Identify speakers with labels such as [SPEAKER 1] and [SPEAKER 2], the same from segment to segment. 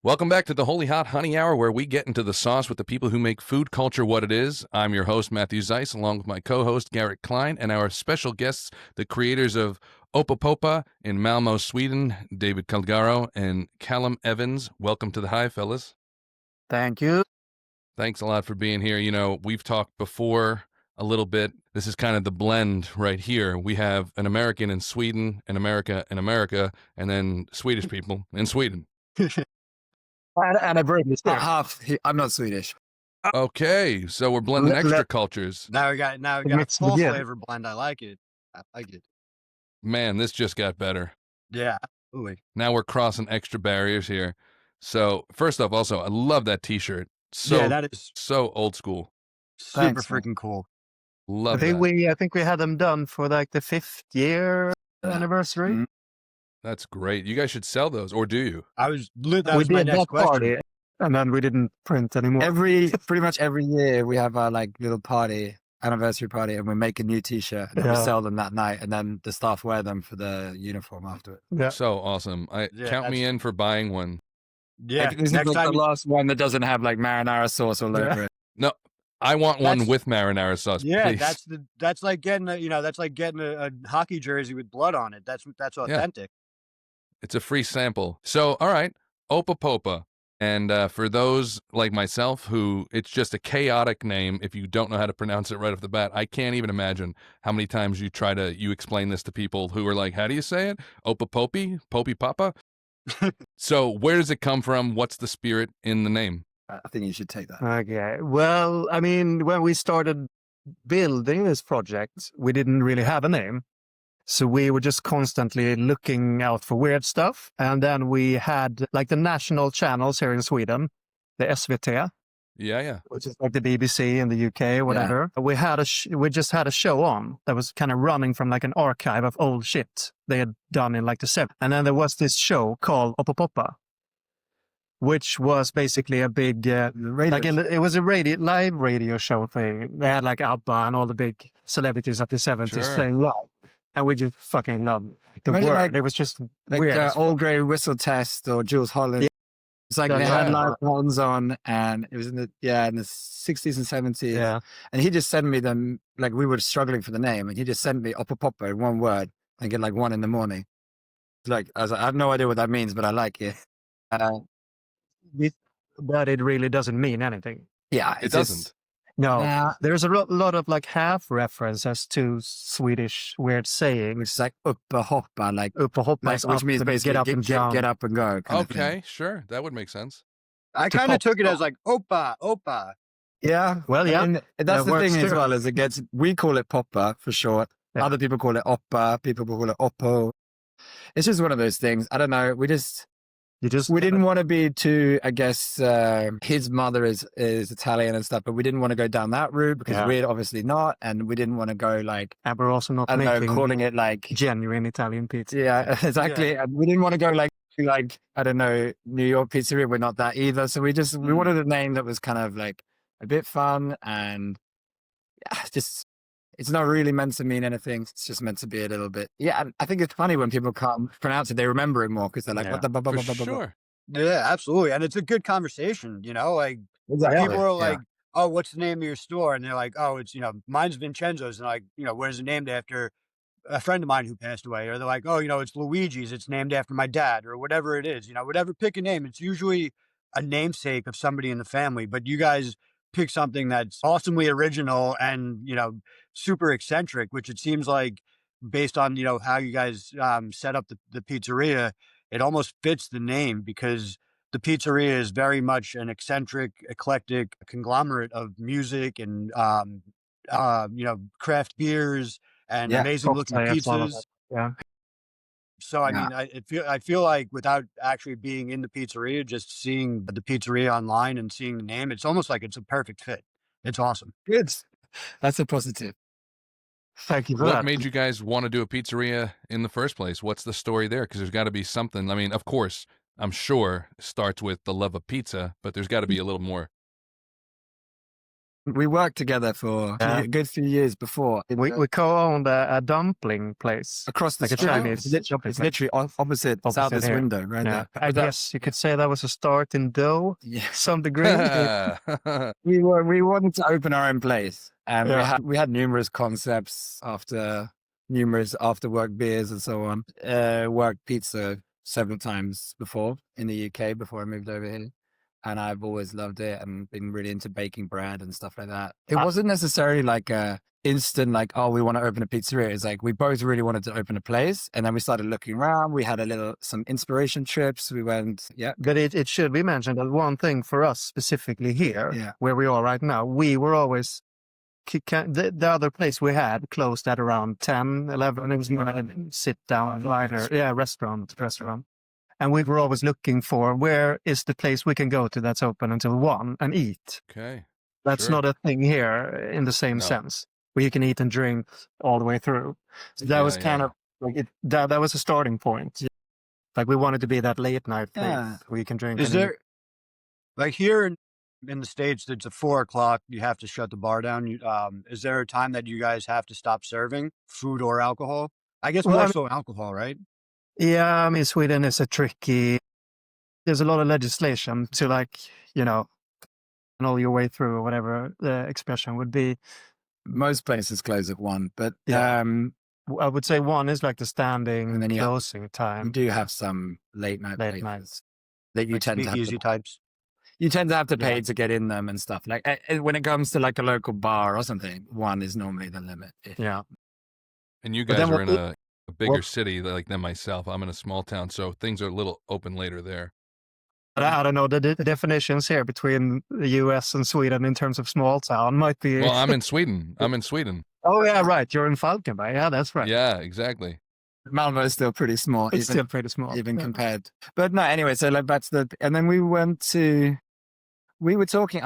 [SPEAKER 1] Welcome back to the Holy Hot Honey Hour, where we get into the sauce with the people who make food culture what it is. I'm your host, Matthew Zeiss, along with my co-host, Garrett Klein, and our special guests, the creators of Opa-Poppa in Malmö, Sweden, David Calgaro and Callum Evans. Welcome to the Hive, fellas.
[SPEAKER 2] Thank you.
[SPEAKER 1] Thanks a lot for being here. You know, we've talked before a little bit. This is kind of the blend right here. We have an American in Sweden, an America in America, and then Swedish people in Sweden.
[SPEAKER 2] And a British.
[SPEAKER 3] I'm not Swedish.
[SPEAKER 1] Okay, so we're blending extra cultures.
[SPEAKER 3] Now we got a full flavor blend. I like it.
[SPEAKER 1] Man, this just got better.
[SPEAKER 3] Yeah, absolutely.
[SPEAKER 1] Now we're crossing extra barriers here. So first off, also, I love that T-shirt.
[SPEAKER 3] That is
[SPEAKER 1] so old school.
[SPEAKER 3] Super freaking cool.
[SPEAKER 1] Love
[SPEAKER 2] I think we had them done for like the 5th year anniversary.
[SPEAKER 3] Mm-hmm.
[SPEAKER 1] That's great. You guys should sell those, or do you?
[SPEAKER 3] That was my next question.
[SPEAKER 2] Party, and then we didn't print anymore.
[SPEAKER 3] Pretty much every year we have our like little anniversary party, and we make a new T-shirt and we sell them that night, and then the staff wear them for the uniform afterwards.
[SPEAKER 2] Yeah.
[SPEAKER 1] So awesome. Count me in for buying one.
[SPEAKER 3] Yeah,
[SPEAKER 2] this is like the last one that doesn't have like marinara sauce all over it.
[SPEAKER 1] No, I want one with marinara sauce.
[SPEAKER 3] Yeah,
[SPEAKER 1] please.
[SPEAKER 3] that's like getting a hockey jersey with blood on it. That's authentic.
[SPEAKER 1] It's a free sample. So, all right, Opa-Poppa. And for those like myself who it's just a chaotic name, if you don't know how to pronounce it right off the bat, I can't even imagine how many times you explain this to people who are like, how do you say it? Opa-Poppi? Popi-Papa? So where does it come from? What's the spirit in the name?
[SPEAKER 3] I think you should take that.
[SPEAKER 2] Okay. Well, I mean, when we started building this project, we didn't really have a name. So we were just constantly looking out for weird stuff. And then we had like the national channels here in Sweden, the SVT.
[SPEAKER 1] Yeah.
[SPEAKER 2] Which is like the BBC in the UK, whatever. Yeah. We just had a show on that was kind of running from like an archive of old shit they had done in like the 70s. And then there was this show called Opopoppa, which was basically a big, it was a live radio show thing. They had like ABBA and all the big celebrities of the 70s playing live. And we just fucking loved the word. Like, it was just
[SPEAKER 3] like
[SPEAKER 2] weird.
[SPEAKER 3] Old Grey Whistle Test or Jules Holland. Yeah. It's like they had live ones on, and it was in the 60s and 70s.
[SPEAKER 2] Yeah.
[SPEAKER 3] And he just sent me them, like we were struggling for the name, and he just sent me Opa-Poppa in one word, like at like 1 a.m. Like, I was like, I have no idea what that means, but I like it.
[SPEAKER 2] But it really doesn't mean anything.
[SPEAKER 3] Yeah,
[SPEAKER 1] it doesn't.
[SPEAKER 2] No, there's a lot of like half references to Swedish weird saying.
[SPEAKER 3] Which is like Opa-Hoppa, like
[SPEAKER 2] Opa-Hoppa,
[SPEAKER 3] which means basically get up and go.
[SPEAKER 1] Okay, sure. That would make sense.
[SPEAKER 3] I kind of took it as like Opa.
[SPEAKER 2] Yeah, well, yeah.
[SPEAKER 3] And that's the thing as well, is we call it Poppa for short. Yeah. Other people call it Oppa, people call it Oppo. It's just one of those things. I don't know. We didn't want to be too, I guess, his mother is Italian and stuff, but we didn't want to go down that route because we're obviously not. And we didn't want to go like,
[SPEAKER 2] and we're also not
[SPEAKER 3] calling it like
[SPEAKER 2] genuine Italian pizza.
[SPEAKER 3] Yeah, exactly. Yeah. And we didn't want to go like, I don't know, New York pizzeria. We're not that either. So we wanted a name that was kind of like a bit fun and it's not really meant to mean anything. It's just meant to be a little bit. Yeah, I think it's funny when people can't pronounce it. They remember it more because they're like, what the
[SPEAKER 1] sure.
[SPEAKER 3] Yeah, absolutely. And it's a good conversation, you know? Like, people are like, oh, what's the name of your store? And they're like, oh, it's, mine's Vincenzo's. And like, where's it named after a friend of mine who passed away? Or they're like, oh, it's Luigi's. It's named after my dad or whatever it is. Whatever, pick a name. It's usually a namesake of somebody in the family. But you guys pick something that's awesomely original and, super eccentric, which it seems like based on, how you guys set up the pizzeria, it almost fits the name because the pizzeria is very much an eccentric, eclectic conglomerate of music and, craft beers and amazing looking pizzas.
[SPEAKER 2] Yeah.
[SPEAKER 3] So, I mean, I feel like without actually being in the pizzeria, just seeing the pizzeria online and seeing the name, it's almost like it's a perfect fit. It's awesome.
[SPEAKER 2] Good.
[SPEAKER 3] That's a positive.
[SPEAKER 2] Thank you for that.
[SPEAKER 1] What made you guys want to do a pizzeria in the first place? What's the story there? Because there's got to be something. I mean, of course, I'm sure it starts with the love of pizza, but there's got to be a little more.
[SPEAKER 4] We worked together for a good few years before.
[SPEAKER 2] We co-owned a dumpling place
[SPEAKER 4] Across the
[SPEAKER 2] like a
[SPEAKER 4] street.
[SPEAKER 2] Chinese.
[SPEAKER 4] It's literally opposite out this
[SPEAKER 2] here.
[SPEAKER 4] window, right there.
[SPEAKER 2] I guess you could say that was a start in dough, some degree.
[SPEAKER 4] We wanted to open our own place, and we had numerous concepts after numerous after work beers and so on. Worked pizza several times before in the UK before I moved over here. And I've always loved it and been really into baking bread and stuff like that. It wasn't necessarily like a instant, like, oh, we want to open a pizzeria. It's like we both really wanted to open a place. And then we started looking around. We had some inspiration trips. We went,
[SPEAKER 2] But it should be mentioned that one thing for us specifically here, where we are right now, we were always, the other place we had closed at around 10, 11. It was more a sit-down diner. Yeah, restaurant. And we were always looking for where is the place we can go to that's open until 1 and eat.
[SPEAKER 1] Okay.
[SPEAKER 2] That's not a thing here in the same sense, where you can eat and drink all the way through. So that was kind of like that was a starting point. Like we wanted to be that late night place where you can drink.
[SPEAKER 3] Is there, like here in the States, it's at 4 o'clock, you have to shut the bar down. Is there a time that you guys have to stop serving food or alcohol? I guess more so alcohol, right?
[SPEAKER 2] Yeah, I mean, Sweden is there's a lot of legislation to know your way through, or whatever the expression would be.
[SPEAKER 4] Most places close at 1, but
[SPEAKER 2] I would say 1 is like the standing
[SPEAKER 4] and then
[SPEAKER 2] closing time.
[SPEAKER 4] You do have some late nights that you
[SPEAKER 3] like
[SPEAKER 4] tend to have
[SPEAKER 3] easy types.
[SPEAKER 4] You tend to have to pay to get in them and stuff. Like when it comes to like a local bar or something, 1 is normally the limit.
[SPEAKER 2] Yeah.
[SPEAKER 1] And you guys are in a bigger city than myself. I'm in a small town, so things are a little open later there.
[SPEAKER 2] But I don't know, the definitions here between the US and Sweden in terms of small town might be...
[SPEAKER 1] Well, I'm in Sweden.
[SPEAKER 2] Oh, yeah, right. You're in Falkenberg. Yeah, that's right.
[SPEAKER 1] Yeah, exactly.
[SPEAKER 4] Malmö is still pretty small.
[SPEAKER 2] It's still pretty small.
[SPEAKER 4] Even compared. But no, anyway, so like back to and then we were talking,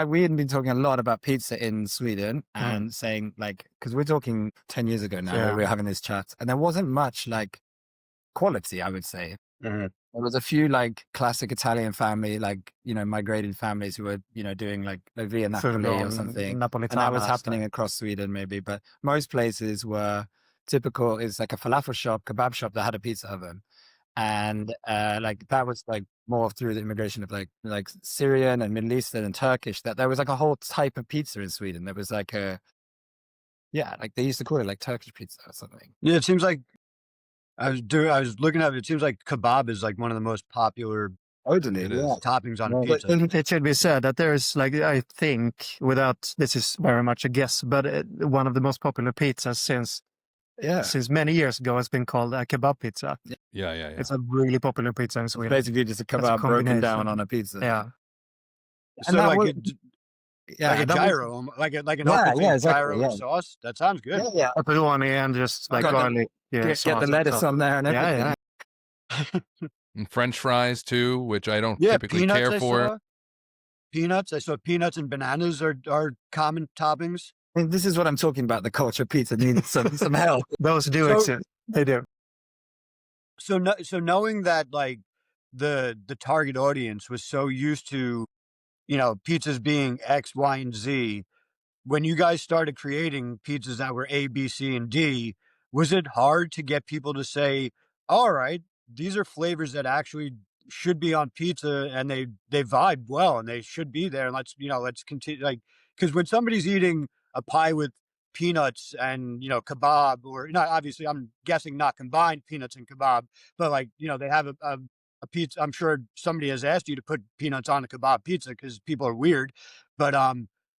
[SPEAKER 4] we had been talking a lot about pizza in Sweden and saying like, because we're talking 10 years ago now, where we were having this chat, and there wasn't much like quality, I would say.
[SPEAKER 3] Mm-hmm.
[SPEAKER 4] There was a few like classic Italian family, like, migrated families who were, doing like via Napoli or something. And that was happening across Sweden maybe, but most places were typical. It's like a falafel shop, kebab shop that had a pizza oven. And like that was like more through the immigration of like Syrian and Middle Eastern and Turkish, that there was like a whole type of pizza in Sweden. There was like like they used to call it like Turkish pizza or something.
[SPEAKER 3] Yeah, it seems like I was looking at it. It seems like kebab is like one of the most popular toppings on a pizza.
[SPEAKER 2] It should be said that there's like, I think, this is very much a guess, but one of the most popular pizzas since many years ago has been called a kebab pizza.
[SPEAKER 1] Yeah.
[SPEAKER 2] It's a really popular pizza in Sweden.
[SPEAKER 4] It's basically just a kebab broken down on a pizza.
[SPEAKER 2] Yeah.
[SPEAKER 3] So like a gyro, like an gyro with sauce. That sounds good.
[SPEAKER 2] Yeah. Pepperoni and just like garlic.
[SPEAKER 4] Get the lettuce on there and everything.
[SPEAKER 2] Yeah.
[SPEAKER 1] And French fries too, which I don't typically care for.
[SPEAKER 3] Peanuts. I saw peanuts and bananas are common toppings.
[SPEAKER 4] I mean, this is what I'm talking about. The culture of pizza needs some help.
[SPEAKER 2] Those do exist. They do.
[SPEAKER 3] So knowing that like the target audience was so used to, pizzas being X, Y, and Z, when you guys started creating pizzas that were A, B, C, and D, was it hard to get people to say, all right, these are flavors that actually should be on pizza and they vibe well and they should be there, and let's continue, like, because when somebody's eating a pie with peanuts and kebab, or not, obviously I'm guessing not combined peanuts and kebab, but like they have a pizza. I'm sure somebody has asked you to put peanuts on a kebab pizza because people are weird, but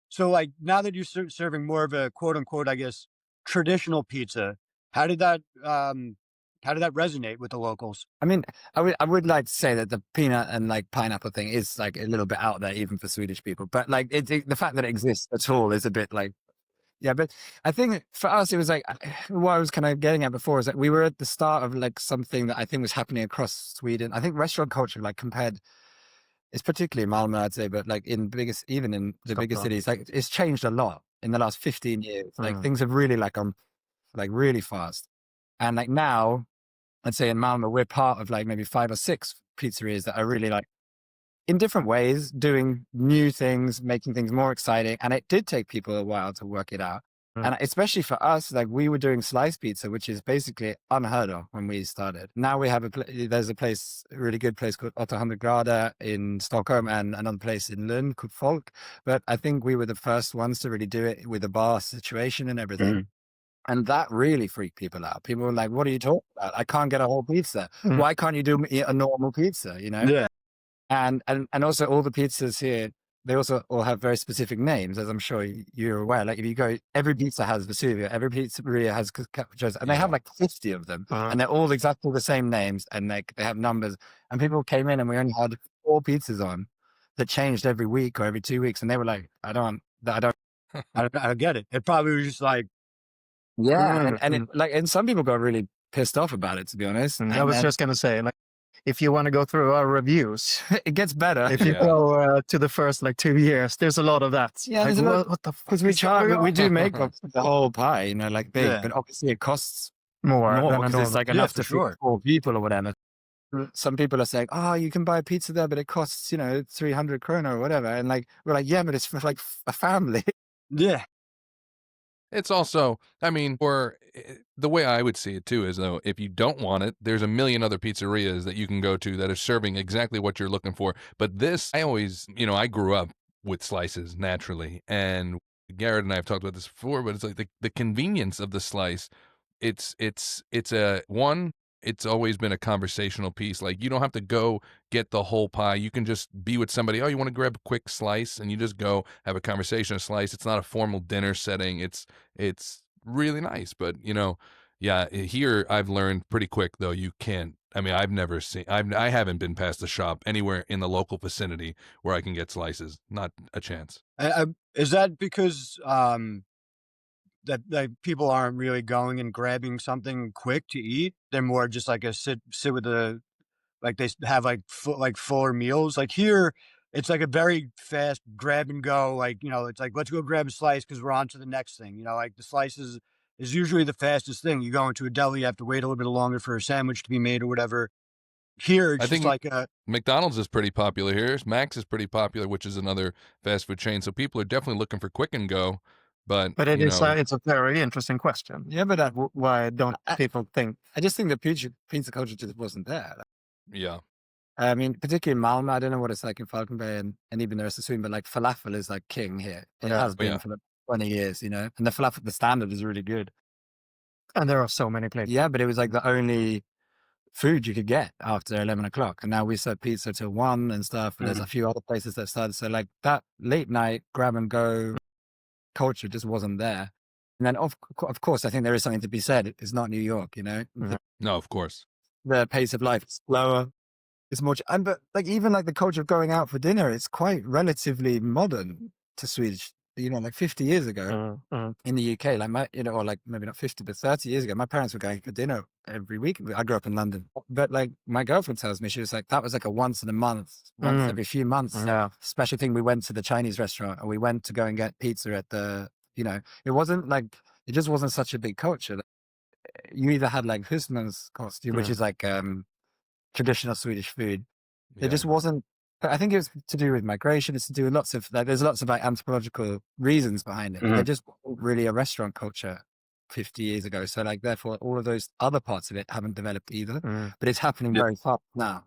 [SPEAKER 3] so like now that you're serving more of a quote unquote, I guess, traditional pizza, how did that resonate with the locals?
[SPEAKER 4] I mean, I would like to say that the peanut and like pineapple thing is like a little bit out there even for Swedish people, but like the fact that it exists at all is a bit like, but I think for us, it was like, what I was kind of getting at before is that we were at the start of like something that I think was happening across Sweden. I think restaurant culture, like compared, it's particularly Malmö, I'd say, but like even in the biggest cities, like it's changed a lot in the last 15 years. Like things have really like gone like really fast. And like now, I'd say in Malmö, we're part of like maybe 5 or 6 pizzerias that are really like in different ways, doing new things, making things more exciting. And it did take people a while to work it out. And especially for us, like we were doing slice pizza, which is basically unheard of when we started. Now we have there's a place, a really good place called 800 Grader in Stockholm and another place in Lund called Folk. But I think we were the first ones to really do it with a bar situation and everything. And that really freaked people out. People were like, what are you talking about? I can't get a whole pizza. Why can't you do a normal pizza, you know?
[SPEAKER 3] Yeah.
[SPEAKER 4] And also all the pizzas here, they also all have very specific names, as I'm sure you're aware. Like if you go, every pizza has Vesuvio, every pizzeria has cappuccinos, and they have like 50 of them, and they're all exactly the same names, and they have numbers. And people came in, and we only had 4 pizzas on that changed every week or every 2 weeks, and they were like, I don't
[SPEAKER 3] get it. It probably was just like,
[SPEAKER 4] and some people got really pissed off about it, to be honest.
[SPEAKER 2] I was just gonna say, like, if you want to go through our reviews,
[SPEAKER 4] it gets better.
[SPEAKER 2] If you go to the first like 2 years, there's a lot of that.
[SPEAKER 4] Yeah,
[SPEAKER 2] like, what the fuck?
[SPEAKER 4] Because we do make the whole pie, you know, like big, but obviously it costs more because it's like enough to feed 4 people or whatever. Some people are saying, oh, you can buy a pizza there, but it costs, 300 krona or whatever. And like, we're like, yeah, but it's for like a family.
[SPEAKER 3] Yeah.
[SPEAKER 1] It's also, I mean, for the way I would see it too is though, if you don't want it, there's a million other pizzerias that you can go to that are serving exactly what you're looking for. But this, I always, I grew up with slices naturally, and Garrett and I have talked about this before, but it's like the convenience of the slice. It's always been a conversational piece. Like you don't have to go get the whole pie. You can just be with somebody. Oh, you want to grab a quick slice, and you just go have a conversation, a slice. It's not a formal dinner setting. It's really nice. But here I've learned pretty quick though. You can't. I mean, I haven't been past a shop anywhere in the local vicinity where I can get slices. Not a chance.
[SPEAKER 3] Is that because that people aren't really going and grabbing something quick to eat? They're more just like a sit with like they have like fuller meals. Like here, it's like a very fast grab and go. Like it's like let's go grab a slice because we're on to the next thing. Like the slices is usually the fastest thing. You go into a deli, you have to wait a little bit longer for a sandwich to be made or whatever. Here, it's just like
[SPEAKER 1] McDonald's is pretty popular here. Max is pretty popular, which is another fast food chain. So people are definitely looking for quick and go. But
[SPEAKER 2] it's a very interesting question.
[SPEAKER 4] Yeah, but why don't people think? I just think the pizza culture just wasn't there.
[SPEAKER 1] Yeah.
[SPEAKER 4] I mean, particularly in Malmö, I don't know what it's like in Falcon Bay and even the rest of Sweden, but like falafel is like king here. It has been for 20 years, and the falafel, the standard is really good.
[SPEAKER 2] And there are so many places.
[SPEAKER 4] Yeah, but it was like the only food you could get after 11 o'clock. And now we serve pizza till 1 and stuff. And there's a few other places that started. So like that late night grab and go culture just wasn't there. And then of course, I think there is something to be said. It's not New York,
[SPEAKER 1] No, of course.
[SPEAKER 4] The pace of life is slower. It's more, but like even like the culture of going out for dinner, it's quite relatively modern to Swedish. Like 50 years ago in the UK, like or like maybe not 50, but 30 years ago, my parents were going for dinner every week. I grew up in London, but like my girlfriend tells me, she was like, that was like a once in a month, once every few months special thing. We went to the Chinese restaurant, or we went to go and get pizza at the, it wasn't like, it just wasn't such a big culture. You either had like husman's costume, which is like traditional Swedish food. It just wasn't. I think it was to do with migration. It's to do with lots of there's lots of like anthropological reasons behind it. There just wasn't really a restaurant culture 50 years ago. So like therefore all of those other parts of it haven't developed either. But it's happening very fast now.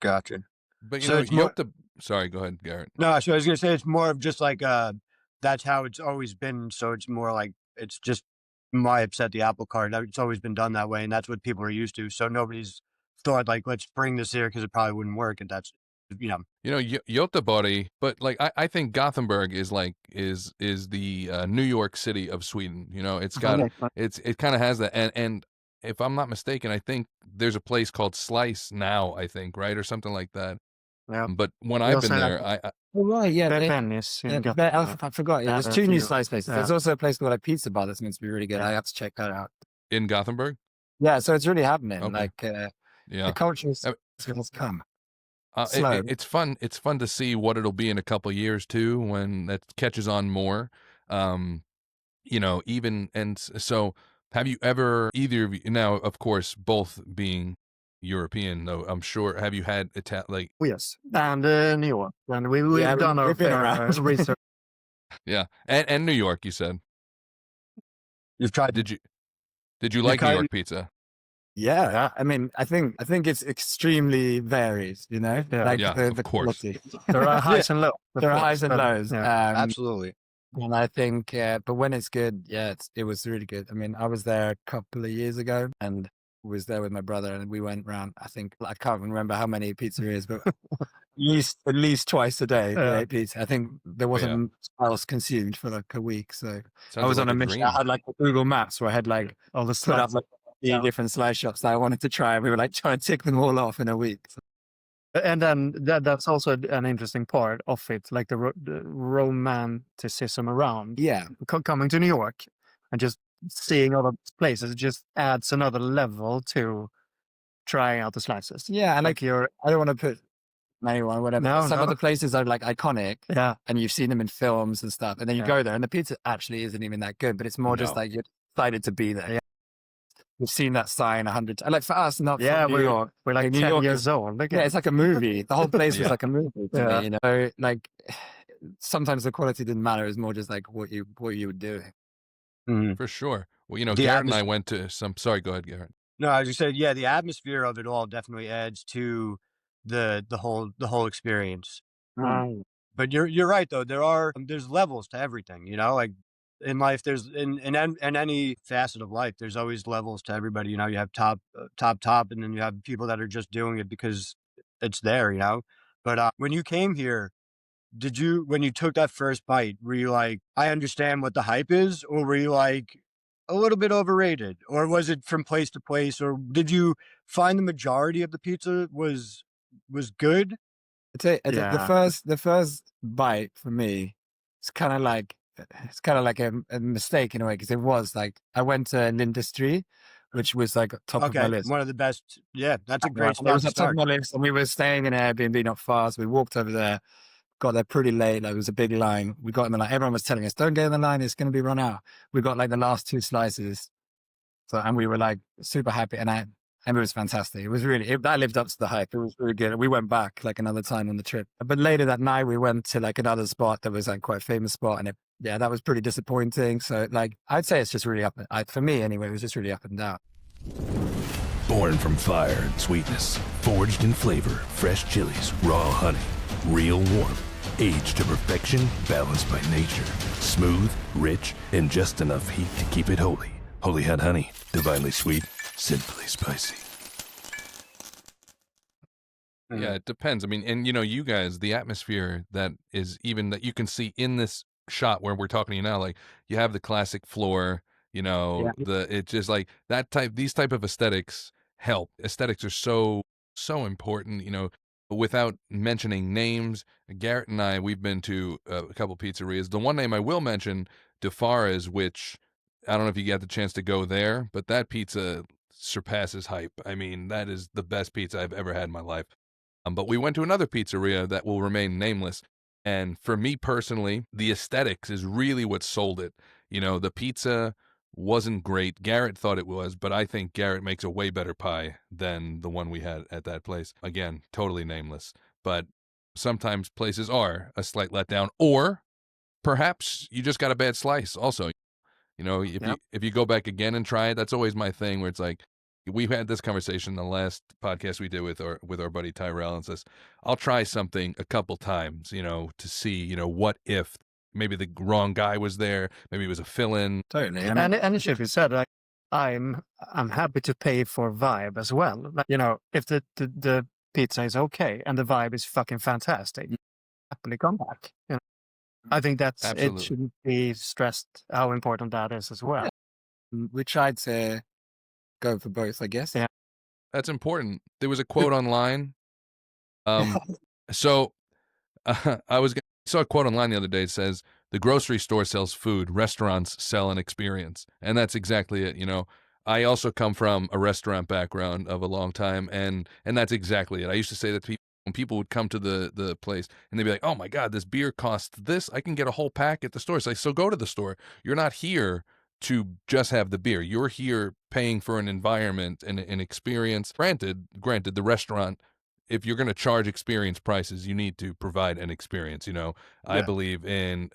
[SPEAKER 3] Gotcha.
[SPEAKER 1] But
[SPEAKER 3] So
[SPEAKER 1] sorry, go ahead, Garrett.
[SPEAKER 3] No, so I was gonna say it's more of just like that's how it's always been. So it's more like it's just my upset the apple cart. It's always been done that way, and that's what people are used to. So nobody's thought like let's bring this here because it probably wouldn't work, and that's
[SPEAKER 1] Göteborg, but like I think Gothenburg is like is the New York City of Sweden. It's got it kind of has that, and if I'm not mistaken, I think there's a place called Slice now. I think right or something like that.
[SPEAKER 2] Yeah.
[SPEAKER 1] But when I've been there, I
[SPEAKER 4] forgot. Yeah, there's 2 new slice places. Yeah. There's also a place called a pizza bar that's meant to be really good. I have to check that out
[SPEAKER 1] in Gothenburg.
[SPEAKER 4] Yeah, so it's really happening.
[SPEAKER 1] Okay.
[SPEAKER 4] Like the culture is come.
[SPEAKER 1] It's fun. It's fun to see what it'll be in a couple of years too, when that catches on more. So have you ever, either of you, now of course both being European, though. I'm sure. Have you had like?
[SPEAKER 2] Oh, yes, and New York, and we've done our
[SPEAKER 4] we've been
[SPEAKER 2] fair
[SPEAKER 4] around.
[SPEAKER 2] research.
[SPEAKER 1] Yeah, and New York. You said.
[SPEAKER 3] You've tried.
[SPEAKER 1] Did you like New York pizza?
[SPEAKER 4] Yeah, I mean, I think it's extremely varied, you know, like the quality.
[SPEAKER 2] There are highs and lows.
[SPEAKER 4] There are highs and lows.
[SPEAKER 3] Absolutely.
[SPEAKER 4] And I think, but when it's good, yeah, it was really good. I mean, I was there a couple of years ago and was there with my brother, and we went around. I think I can't remember how many pizzerias, but at least twice a day we ate pizza. I think there wasn't else consumed for like a week. So I was on a mission. I had like Google Maps where I had like
[SPEAKER 2] all the
[SPEAKER 4] put up like different slice shops that I wanted to try. We were like trying to tick them all off in a week. So.
[SPEAKER 2] And then that's also an interesting part of it, like the romanticism around coming to New York and just seeing other places just adds another level to trying out the slices.
[SPEAKER 4] Yeah, and like I don't want to put anyone, whatever. Some of the places are like iconic, and you've seen them in films and stuff, and then you go there and the pizza actually isn't even that good, but it's more just like you're excited to be there. We've seen that sign 100 times. Like for us, not from New York.
[SPEAKER 2] We're like 10 years old.
[SPEAKER 4] Yeah, it's like a movie. The whole place was like a movie to me, you know. So like sometimes the quality didn't matter. It was more just like what you were doing.
[SPEAKER 3] Mm-hmm.
[SPEAKER 1] For sure. Well, you know, Garrett and I went to some. Sorry, go ahead, Garrett.
[SPEAKER 3] No, as you said, yeah, the atmosphere of it all definitely adds to the whole experience. But you're right though. There's levels to everything, you know, like in life, there's in any facet of life, there's always levels to everybody. You know, you have top, and then you have people that are just doing it because it's there, you know. But when you came here, when you took that first bite, were you like, I understand what the hype is, or were you like a little bit overrated, or was it from place to place, or did you find the majority of the pizza was good?
[SPEAKER 4] The first bite for me, it's kind of like a mistake in a way, because it was like I went to an industry, which was like top of my list.
[SPEAKER 3] One of the best. Yeah, that's a great spot.
[SPEAKER 4] It was at top of my list, and we were staying in an Airbnb not far, so we walked over there, got there pretty late. Like, it was a big line. We got in the line. Everyone was telling us, "Don't get in the line; it's going to be run out." We got like the last 2 slices, and we were like super happy, and it was fantastic. It was really, that lived up to the hype. It was really good. We went back like another time on the trip. But later that night, we went to like another spot that was like quite a famous spot. And that was pretty disappointing. So like, I'd say it's just really for me anyway, it was just really up and down.
[SPEAKER 5] Born from fire and sweetness, forged in flavor, fresh chilies, raw honey, real warmth, aged to perfection, balanced by nature, smooth, rich, and just enough heat to keep it holy. Holy Head Honey, divinely sweet, simply spicy.
[SPEAKER 1] Yeah, it depends. I mean, and you know, you guys, the atmosphere that is even that you can see in this shot where we're talking to you now, like you have the classic floor, you know, it's just like these type of aesthetics help. Aesthetics are so important, you know. Without mentioning names, Garrett and I, we've been to a couple pizzerias. The one name I will mention, DeFara's, which I don't know if you got the chance to go there, but that pizza surpasses hype. I mean, that is the best pizza I've ever had in my life. But we went to another pizzeria that will remain nameless. And for me personally, the aesthetics is really what sold it. You know, the pizza wasn't great. Garrett thought it was, but I think Garrett makes a way better pie than the one we had at that place. Again, totally nameless. But sometimes places are a slight letdown, or perhaps you just got a bad slice also. You know, if you go back again and try it, that's always my thing, where it's like, we've had this conversation in the last podcast we did with our buddy Tyrell, and says, I'll try something a couple times, you know, to see, you know, what if maybe the wrong guy was there, maybe it was a fill-in.
[SPEAKER 2] Totally. And it should be said, like, I'm happy to pay for vibe as well. Like, you know, if the pizza is okay and the vibe is fucking fantastic, happily come back. You know? I think it shouldn't be stressed how important that is as well.
[SPEAKER 4] We tried to go for both, I guess.
[SPEAKER 2] Yeah,
[SPEAKER 1] that's important. There was a quote online. So I saw a quote online the other day. It says, "The grocery store sells food, restaurants sell an experience," and that's exactly it. You know, I also come from a restaurant background of a long time, and that's exactly it. I used to say that to people. When people would come to the place and they'd be like, "Oh my God, this beer costs this. I can get a whole pack at the store." It's like, so go to the store. You're not here to just have the beer. You're here paying for an environment and an experience. Granted, the restaurant, if you're going to charge experience prices, you need to provide an experience. I
[SPEAKER 3] Yeah.
[SPEAKER 1] believe in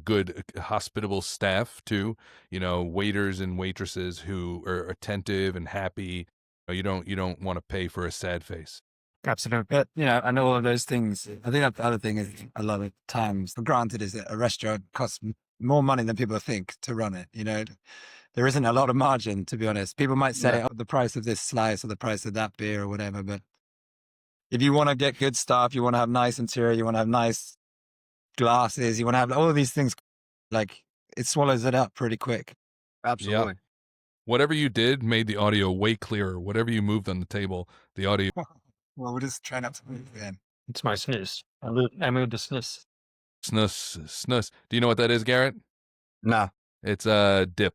[SPEAKER 1] good, hospitable staff too. Waiters and waitresses who are attentive and happy. You don't want to pay for a sad face.
[SPEAKER 2] Absolutely.
[SPEAKER 4] But, and all of those things, I think that the other thing is a lot of times, for granted, is that a restaurant costs more money than people think to run it. There isn't a lot of margin, to be honest. People might say, the price of this slice or the price of that beer or whatever. But if you want to get good stuff, you want to have nice interior, you want to have nice glasses, you want to have all of these things, like it swallows it up pretty quick.
[SPEAKER 3] Absolutely.
[SPEAKER 1] Yep. Whatever you did made the audio way clearer. Whatever you moved on the table, the audio.
[SPEAKER 4] Well, we'll just try not to move again.
[SPEAKER 2] It's my snus. I moved the snus.
[SPEAKER 1] Snus. Do you know what that is, Garrett?
[SPEAKER 3] No.
[SPEAKER 1] It's a dip.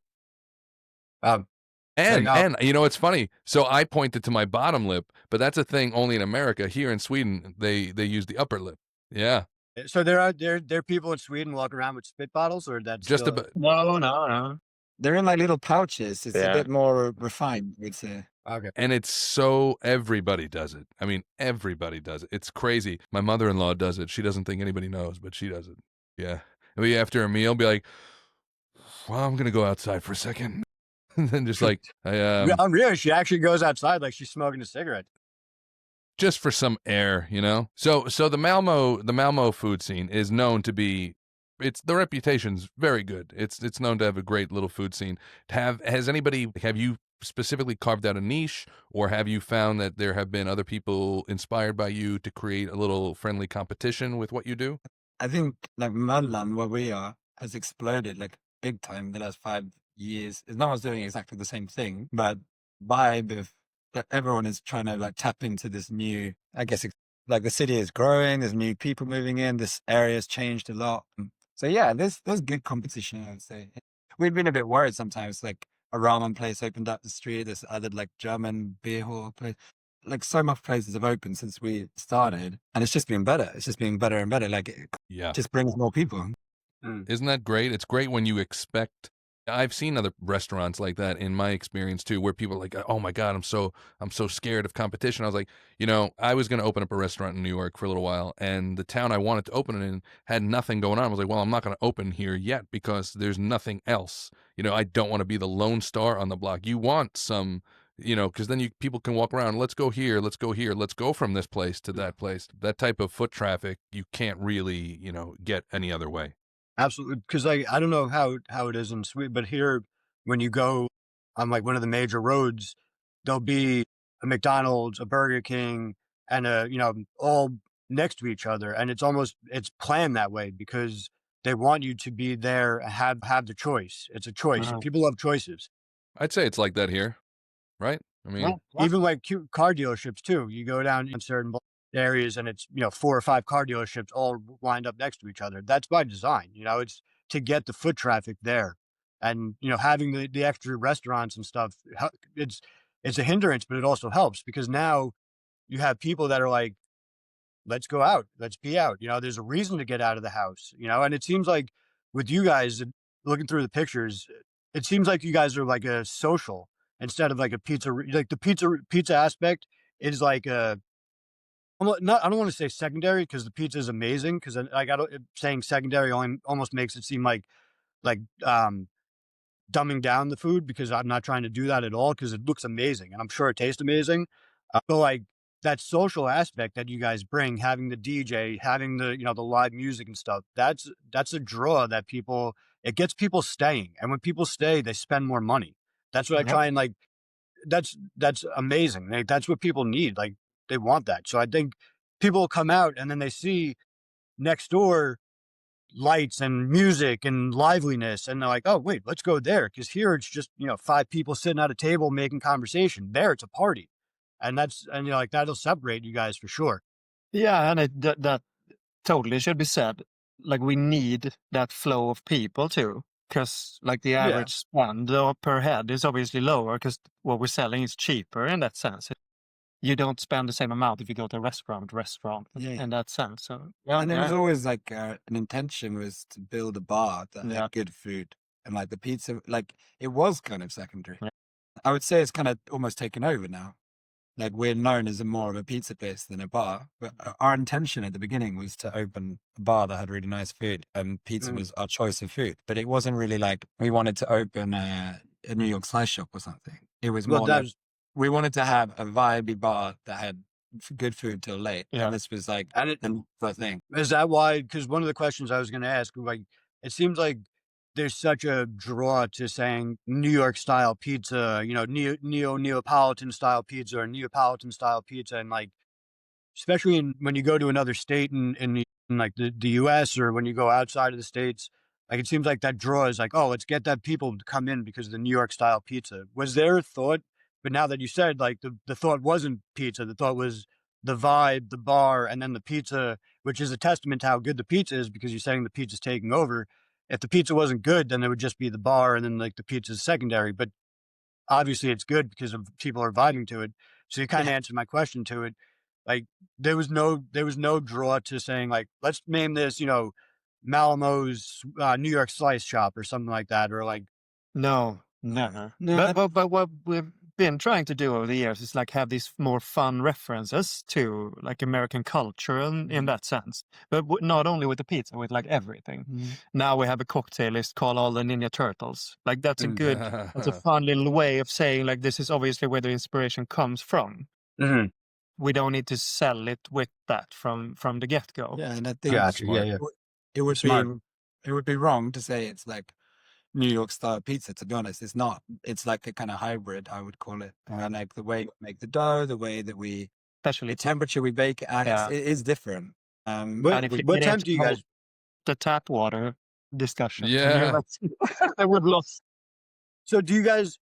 [SPEAKER 3] Um,
[SPEAKER 1] And it's funny. So I pointed to my bottom lip, but that's a thing only in America. Here in Sweden, they use the upper lip. Yeah.
[SPEAKER 3] So there are people in Sweden walking around with spit bottles, or that's
[SPEAKER 1] Just
[SPEAKER 3] still...
[SPEAKER 1] about.
[SPEAKER 2] No.
[SPEAKER 4] They're in like little pouches. It's
[SPEAKER 2] Yeah.
[SPEAKER 4] a bit more refined, we'd say.
[SPEAKER 3] Okay.
[SPEAKER 1] And it's so everybody does it. I mean, everybody does it. It's crazy. My mother-in-law does it. She doesn't think anybody knows, but she does it. Yeah. Maybe after a meal, be like, well, I'm going to go outside for a second. And then just like,
[SPEAKER 3] Really, she actually goes outside like she's smoking a cigarette.
[SPEAKER 1] just for some air, So the Malmö food scene is known to be, the reputation's very good. It's known to have a great little food scene. Have you specifically carved out a niche, or have you found that there have been other people inspired by you to create a little friendly competition with what you do?
[SPEAKER 4] I think like Malmö, where we are, has exploded like big time the last 5 years. No one's doing exactly the same thing, but vibe of that everyone is trying to like tap into this new, I guess, like the city is growing, there's new people moving in, this area's changed a lot. So yeah, there's good competition, I would say. We've been a bit worried sometimes, like a ramen place opened up the street, there's other like German beer hall place. Like so much places have opened since we started, and it's just been better. It's just being better and better. Like it just brings more people.
[SPEAKER 1] Isn't that great? It's great when you expect. I've seen other restaurants like that in my experience too, where people are like, oh my God, I'm so scared of competition. I was like, I was going to open up a restaurant in New York for a little while, and the town I wanted to open it in had nothing going on. I was like, well, I'm not going to open here yet because there's nothing else. I don't want to be the lone star on the block. You want some, because then people can walk around. Let's go here. Let's go here. Let's go from this place to that place. That type of foot traffic, you can't really, get any other way.
[SPEAKER 3] Absolutely, because I don't know how it is in Sweden, but here when you go on like one of the major roads, there'll be a McDonald's, a Burger King, and all next to each other, and it's planned that way because they want you to be there and have the choice. It's a choice. People love choices.
[SPEAKER 1] I'd say it's like that here, right? I mean,
[SPEAKER 3] even like car dealerships too. You go down in certain areas and it's 4 or 5 car dealerships all lined up next to each other. That's by design. It's to get the foot traffic there, and having the extra restaurants and stuff, it's a hindrance, but it also helps because now you have people that are like, let's go out, let's be out. There's a reason to get out of the house. And it seems like with you guys, looking through the pictures, it seems like you guys are like a social instead of like a pizza. Like the pizza aspect is like a, I don't want to say secondary because the pizza is amazing. Because saying secondary almost makes it seem like dumbing down the food, because I'm not trying to do that at all. Because it looks amazing and I'm sure it tastes amazing. But like that social aspect that you guys bring, having the DJ, having the the live music and stuff, that's a draw that it gets people staying. And when people stay, they spend more money. That's what I try and like. That's amazing. That's what people need. Like, they want that. So I think people will come out and then they see next door lights and music and liveliness, and they're like, oh wait, let's go there, because here it's just 5 people sitting at a table making conversation. There it's a party, and like that'll separate you guys for sure.
[SPEAKER 2] Yeah, and that totally should be said. Like, we need that flow of people too, because like the average spend per head is obviously lower because what we're selling is cheaper in that sense. You don't spend the same amount if you go to a restaurant in that sense. So
[SPEAKER 4] and there was always like an intention was to build a bar that had good food and like the pizza, like it was kind of secondary. I would say it's kind of almost taken over now. Like we're known as more of a pizza place than a bar, but our intention at the beginning was to open a bar that had really nice food, and pizza was our choice of food. But it wasn't really like we wanted to open a New York slice shop or something. It was more like we wanted to have a vibey bar that had good food till late.
[SPEAKER 2] Yeah.
[SPEAKER 4] And this was like the thing.
[SPEAKER 3] Is that why? Because one of the questions I was going to ask, like, it seems like there's such a draw to saying New York style pizza, you know, Neapolitan style pizza or Neapolitan style pizza. And like, especially when you go to another state in like the US, or when you go outside of the States, like it seems like that draw is like, oh, let's get that people to come in because of the New York style pizza. Was there a thought? But now that you said, like, the thought wasn't pizza, the thought was the vibe, the bar, and then the pizza, which is a testament to how good the pizza is, because you're saying the pizza's taking over. If the pizza wasn't good, then it would just be the bar, and then like the pizza's secondary. But obviously it's good because of people are vibing to it. So you kind of answered my question to it. Like there was no draw to saying like, let's name this, you know, Malmö's New York slice shop or something like that, or like
[SPEAKER 2] No, never. But what we've been trying to do over the years is like have these more fun references to like American culture in that sense. But not only with the pizza, with like everything. Now we have a cocktail list called all the Ninja Turtles. Like that's a good, that's a fun little way of saying like this is obviously where the inspiration comes from. We don't need to sell it with that from the get go.
[SPEAKER 4] Yeah, and I think it would be wrong to say it's like New York style pizza. To be honest, it's not. It's like a kind of hybrid, I would call it. And like the way we make the dough, the way that we, especially the temperature we bake it at, it is different.
[SPEAKER 3] What time do you guys?
[SPEAKER 2] The tap water discussion?
[SPEAKER 1] Yeah,
[SPEAKER 2] I would lost.
[SPEAKER 3] So do you guys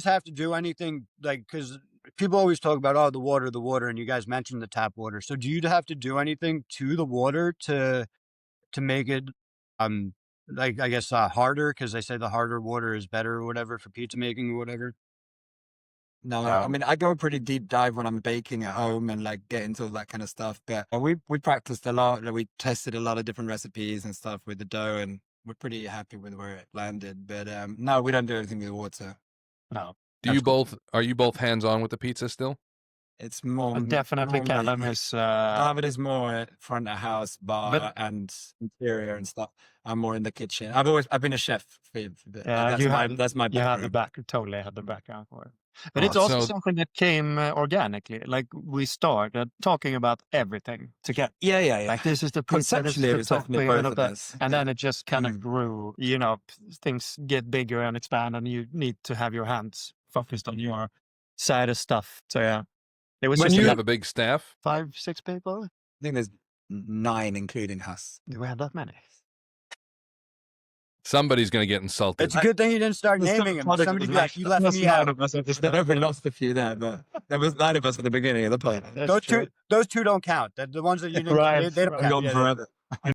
[SPEAKER 3] have to do anything, like, because people always talk about, oh, the water, and you guys mentioned the tap water. So do you have to do anything to the water to make it, like, I guess, harder? Because they say the harder water is better or whatever for pizza making or whatever.
[SPEAKER 4] No, I mean, I go a pretty deep dive when I'm baking at home and like get into all that kind of stuff. But we practiced a lot. We tested a lot of different recipes and stuff with the dough, and we're pretty happy with where it landed. But no, we don't do anything with water.
[SPEAKER 2] No.
[SPEAKER 1] Are you both hands-on with the pizza still?
[SPEAKER 4] It's more
[SPEAKER 2] definitely Callum is
[SPEAKER 4] David is more front of house, bar and interior and stuff. I'm more in the kitchen. I've been a chef for that's my
[SPEAKER 2] you had the totally had the background for it. But it's also something that came organically. Like we started talking about everything together.
[SPEAKER 4] Yeah.
[SPEAKER 2] Like this is the
[SPEAKER 4] conceptually it was definitely both of us.
[SPEAKER 2] And then it just kind of grew. You know, things get bigger and expand, and you need to have your hands focused on your side of stuff. So yeah. It was
[SPEAKER 1] When you have a big staff?
[SPEAKER 2] 5-6 people?
[SPEAKER 4] I think there's 9, including us.
[SPEAKER 2] Do we have that many?
[SPEAKER 1] Somebody's going to get insulted.
[SPEAKER 3] It's a good thing you didn't start naming them. Somebody be like, you left me out.
[SPEAKER 4] We lost a few there, but there was 9 of us at the beginning of the play.
[SPEAKER 3] Those two don't count. The ones that you didn't, they don't count.
[SPEAKER 4] Forever.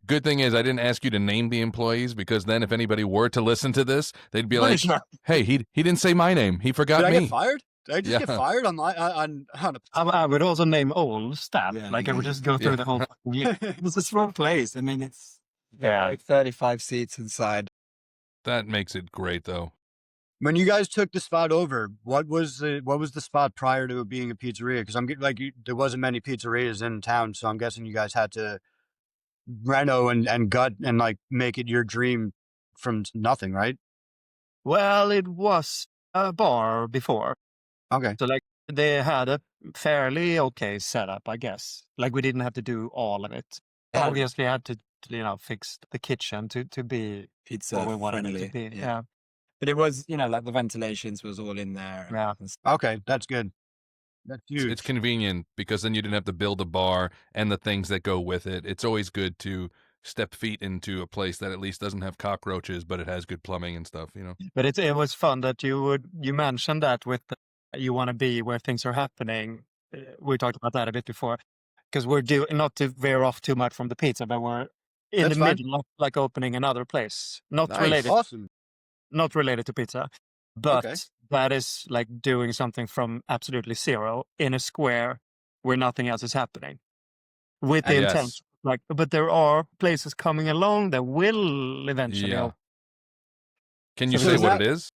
[SPEAKER 1] Good thing is I didn't ask you to name the employees, because then if anybody were to listen to this, they'd be like, hey, he didn't say my name. He forgot me.
[SPEAKER 3] Did I get fired? Did I just get fired on
[SPEAKER 2] I would also name all staff. I would just go through the whole.
[SPEAKER 4] It's a small place. I mean, it's like 35 seats inside.
[SPEAKER 1] That makes it great, though.
[SPEAKER 3] When you guys took the spot over, what was the spot prior to it being a pizzeria? Because I'm like, there wasn't many pizzerias in town, so I'm guessing you guys had to reno and gut and like make it your dream from nothing, right?
[SPEAKER 2] Well, it was a bar before.
[SPEAKER 3] Okay.
[SPEAKER 2] So like they had a fairly okay setup, I guess. Like we didn't have to do all of it. Obviously had to fix the kitchen to be
[SPEAKER 4] pizza
[SPEAKER 2] what we wanted
[SPEAKER 4] friendly.
[SPEAKER 2] it to be. Yeah.
[SPEAKER 4] But it was, like the ventilations was all in there.
[SPEAKER 2] Yeah.
[SPEAKER 3] Okay, that's good. That's huge.
[SPEAKER 1] It's convenient, because then you didn't have to build a bar and the things that go with it. It's always good to step feet into a place that at least doesn't have cockroaches, but it has good plumbing and stuff,
[SPEAKER 2] But it was fun that you mentioned that with you want to be where things are happening. We talked about that a bit before, because we're not to veer off too much from the pizza, but we're in the middle of like opening another place, not related to pizza, but that is like doing something from absolutely zero in a square where nothing else is happening, with the intent. Like, but there are places coming along that will eventually open.
[SPEAKER 1] Can you
[SPEAKER 2] So
[SPEAKER 1] say
[SPEAKER 2] is
[SPEAKER 1] what
[SPEAKER 3] that-
[SPEAKER 1] it is?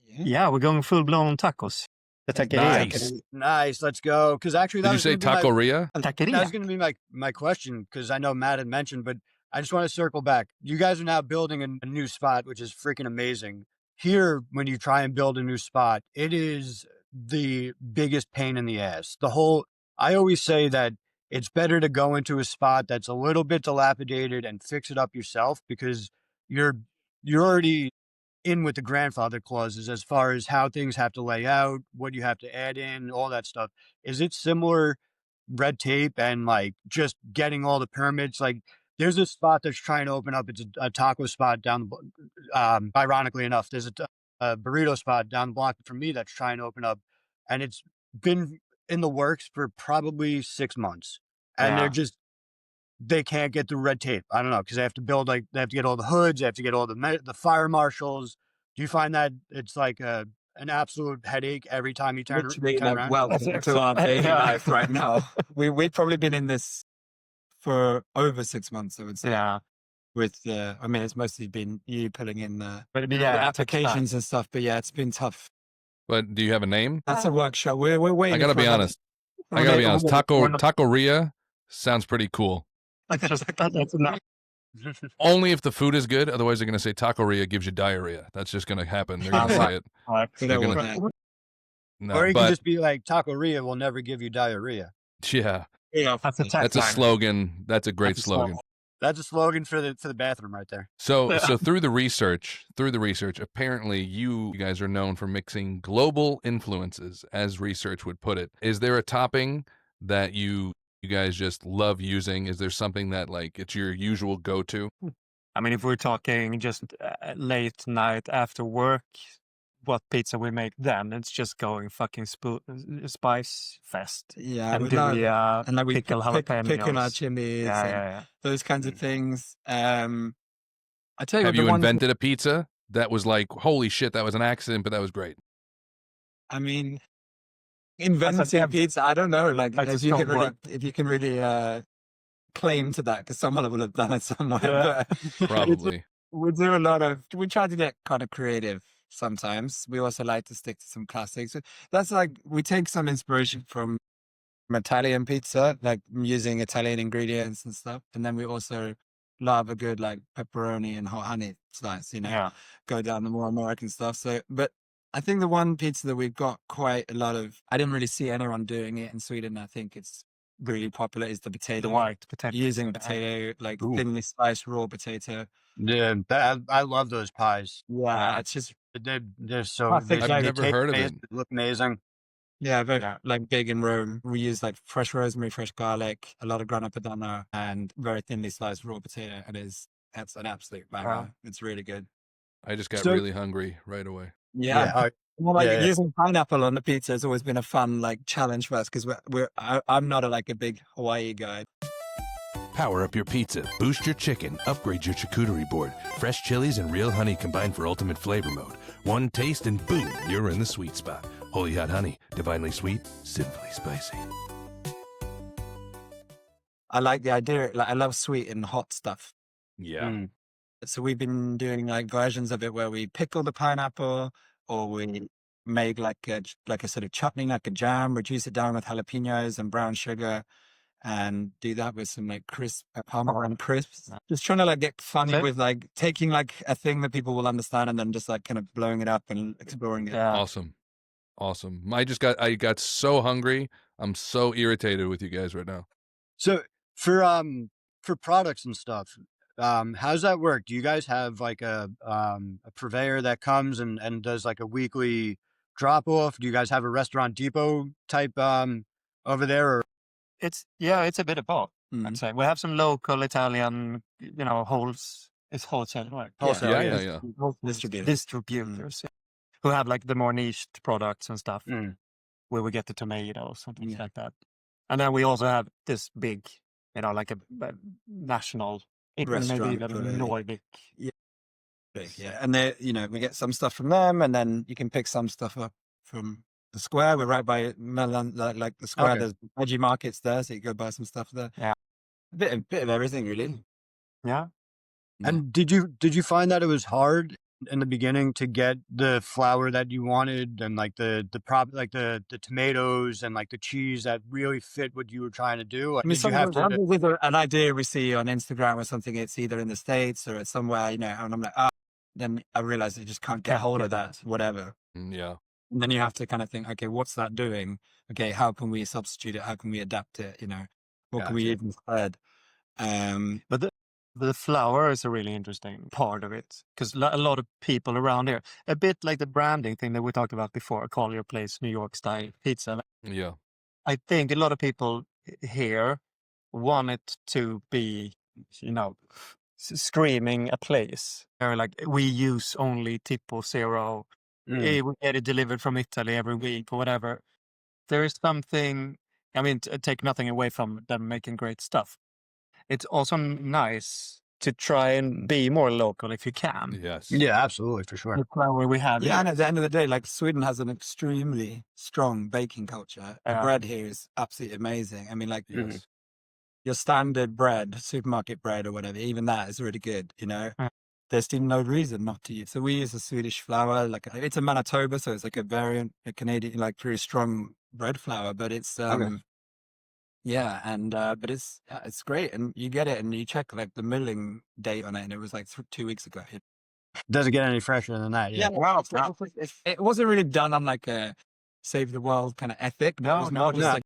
[SPEAKER 2] Yeah, we're going full blown tacos. The taqueria.
[SPEAKER 1] Nice.
[SPEAKER 3] Nice, let's go. Because actually, that
[SPEAKER 1] Did you
[SPEAKER 3] was
[SPEAKER 1] say
[SPEAKER 3] gonna be
[SPEAKER 1] taqueria?
[SPEAKER 3] that
[SPEAKER 2] Taqueria.
[SPEAKER 3] was going to be my question, because I know Matt had mentioned, but I just want to circle back. You guys are now building a new spot, which is freaking amazing. Here, when you try and build a new spot, it is the biggest pain in the ass. I always say that it's better to go into a spot that's a little bit dilapidated and fix it up yourself, because you're already in with the grandfather clauses as far as how things have to lay out, what you have to add in, all that stuff. Is it similar red tape and like just getting all the permits? Like, there's a spot that's trying to open up. It's a taco spot down the ironically enough, there's a burrito spot down the block from me that's trying to open up, and it's been in the works for probably 6 months, and they can't get through red tape. I don't know, because they have to get all the hoods, they have to get all the fire marshals. Do you find that it's like an absolute headache every time you turn around?
[SPEAKER 4] Welcome to our daily life right now. We've probably been in this for over 6 months, I would say.
[SPEAKER 2] Yeah.
[SPEAKER 4] With I mean, it's mostly been you pulling in the
[SPEAKER 2] Yeah,
[SPEAKER 4] applications and stuff. But yeah, it's been tough.
[SPEAKER 1] But do you have a name?
[SPEAKER 4] That's a workshop. We're waiting.
[SPEAKER 1] I gotta be honest. Taqueria sounds pretty cool.
[SPEAKER 2] That's enough.
[SPEAKER 1] Only if the food is good. Otherwise, they're gonna say taqueria gives you diarrhea. That's just gonna happen. They're gonna say it. They're gonna- No,
[SPEAKER 3] Or you can
[SPEAKER 1] but
[SPEAKER 3] just be like, taqueria will never give you diarrhea.
[SPEAKER 1] yeah,
[SPEAKER 2] That's a
[SPEAKER 1] that's a
[SPEAKER 2] tagline.
[SPEAKER 1] slogan. That's a great
[SPEAKER 2] That's a
[SPEAKER 1] slogan.
[SPEAKER 3] That's a slogan for the bathroom right there.
[SPEAKER 1] So through the research, apparently you guys are known for mixing global influences, as research would put it. Is there a topping that you guys just love using? Is there something that like it's your usual go-to?
[SPEAKER 2] I mean, if we're talking just late night after work, what pizza we make then, it's just going fucking spice fest.
[SPEAKER 4] Yeah,
[SPEAKER 2] And
[SPEAKER 4] we
[SPEAKER 2] do
[SPEAKER 4] love-
[SPEAKER 2] we
[SPEAKER 4] and like we
[SPEAKER 2] pickle jalapenos?
[SPEAKER 4] picking our chilies, and
[SPEAKER 2] Yeah.
[SPEAKER 4] those kinds of things. I tell you,
[SPEAKER 1] Have
[SPEAKER 4] what,
[SPEAKER 1] you
[SPEAKER 4] the one,
[SPEAKER 1] invented a pizza that was like, holy shit, that was an accident, but that was great?
[SPEAKER 4] I mean, inventing pizza. I don't know, like
[SPEAKER 2] I
[SPEAKER 4] if
[SPEAKER 2] just
[SPEAKER 4] you
[SPEAKER 2] don't
[SPEAKER 4] can really,
[SPEAKER 2] work.
[SPEAKER 4] if you can really claim to that, because someone will have done it somewhere.
[SPEAKER 2] Yeah.
[SPEAKER 4] But
[SPEAKER 1] Probably.
[SPEAKER 4] we do a lot of. We try to get kind of creative. Sometimes we also like to stick to some classics. That's like we take some inspiration from Italian pizza, like using Italian ingredients and stuff, and then we also love a good like pepperoni and hot honey slice. Go down the more American stuff. So, but I think the one pizza that we've got quite a lot of. I didn't really see anyone doing it in Sweden. I think it's really popular. Is the potato?
[SPEAKER 2] The white potato.
[SPEAKER 4] Using potato, like thinly sliced raw potato.
[SPEAKER 3] Yeah, I love those pies.
[SPEAKER 4] Yeah, it's just.
[SPEAKER 3] They're so.
[SPEAKER 4] Classic,
[SPEAKER 1] I've
[SPEAKER 4] like,
[SPEAKER 1] never heard of it.
[SPEAKER 3] They look amazing.
[SPEAKER 4] Yeah, very like big in Rome. We use like fresh rosemary, fresh garlic, a lot of grana padano, and very thinly sliced raw potato. That's an absolute banger.
[SPEAKER 2] Wow.
[SPEAKER 4] It's really good.
[SPEAKER 1] I just got
[SPEAKER 3] So-
[SPEAKER 1] really hungry right away.
[SPEAKER 4] Yeah. Well, like
[SPEAKER 3] Yeah.
[SPEAKER 4] using pineapple on the pizza has always been a fun like challenge for us because I'm not a big Hawaii guy.
[SPEAKER 5] Power up your pizza, boost your chicken, upgrade your charcuterie board. Fresh chilies and real honey combined for ultimate flavor mode. One taste and boom, you're in the sweet spot. Holy Hot Honey, divinely sweet, sinfully spicy.
[SPEAKER 4] I like the idea. Like I love sweet and hot stuff.
[SPEAKER 1] Yeah.
[SPEAKER 3] Mm.
[SPEAKER 4] So we've been doing like versions of it where we pickle the pineapple, or we make like a sort of chutney, like a jam, reduce it down with jalapenos and brown sugar, and do that with some like crisp Parmesan crisps. Just trying to like get funny with like taking like a thing that people will understand and then just like kind of blowing it up and exploring it.
[SPEAKER 2] Yeah.
[SPEAKER 1] Awesome. I got so hungry. I'm so irritated with you guys right now.
[SPEAKER 3] So for products and stuff, how's that work? Do you guys have like a purveyor that comes and does like a weekly drop off? Do you guys have a restaurant depot type over there? Or
[SPEAKER 2] It's a bit of both.
[SPEAKER 4] Mhm.
[SPEAKER 2] I'd say we have some local Italian, it's wholesale, right?
[SPEAKER 3] Wholesale,
[SPEAKER 1] Yeah.
[SPEAKER 2] Distributors who have like the more niche products and stuff,
[SPEAKER 3] Mm.
[SPEAKER 2] where we get the tomatoes and things like that. And then we also have this big, like a national, maybe
[SPEAKER 4] Restaurant
[SPEAKER 2] even
[SPEAKER 4] for-
[SPEAKER 2] Nordic.
[SPEAKER 4] Yeah, and they, we get some stuff from them, and then you can pick some stuff up from the square. We're right by Milan, like the square.
[SPEAKER 3] Okay.
[SPEAKER 4] There's veggie markets there, so you go buy some stuff there.
[SPEAKER 2] Yeah.
[SPEAKER 4] a bit of everything, really.
[SPEAKER 2] Yeah.
[SPEAKER 3] And did you find that it was hard in the beginning to get the flour that you wanted and like the tomatoes and like the cheese that really fit what you were trying to do?
[SPEAKER 4] I mean,
[SPEAKER 3] Did you have to?
[SPEAKER 4] with an idea we see on Instagram or something, it's either in the States or it's somewhere, and I'm like, then I realize you just can't get hold of that, whatever.
[SPEAKER 1] Yeah.
[SPEAKER 4] And then you have to kind of think, okay, what's that doing? Okay, how can we substitute it? How can we adapt it? What can we even add?
[SPEAKER 2] But the flour is a really interesting part of it because a lot of people around here, a bit like the branding thing that we talked about before, call your place New York style pizza.
[SPEAKER 1] Yeah.
[SPEAKER 2] I think a lot of people here want it to be, screaming a place. They're like, we use only Tipo Zero. We get it delivered from Italy every week or whatever. There is something, take nothing away from them making great stuff. It's also nice to try and be more local if you can.
[SPEAKER 1] Yes.
[SPEAKER 3] Yeah, absolutely, for sure.
[SPEAKER 2] The flour we have.
[SPEAKER 4] Yeah, and at the end of the day, like Sweden has an extremely strong baking culture. The bread here is absolutely amazing. I mean, like your standard bread, supermarket bread or whatever, even that is really good, There's still no reason not to use. So we use a Swedish flour, like it's a Manitoba, so it's like a variant, a Canadian, like pretty strong bread flour, but it's yeah, and but it's great, and you get it, and you check like the milling date on it, and it was like 2 weeks ago.
[SPEAKER 3] Doesn't get any fresher than that. Yeah.
[SPEAKER 4] Wow. It wasn't really done on like a save the world kind of ethic.
[SPEAKER 2] No,
[SPEAKER 4] just like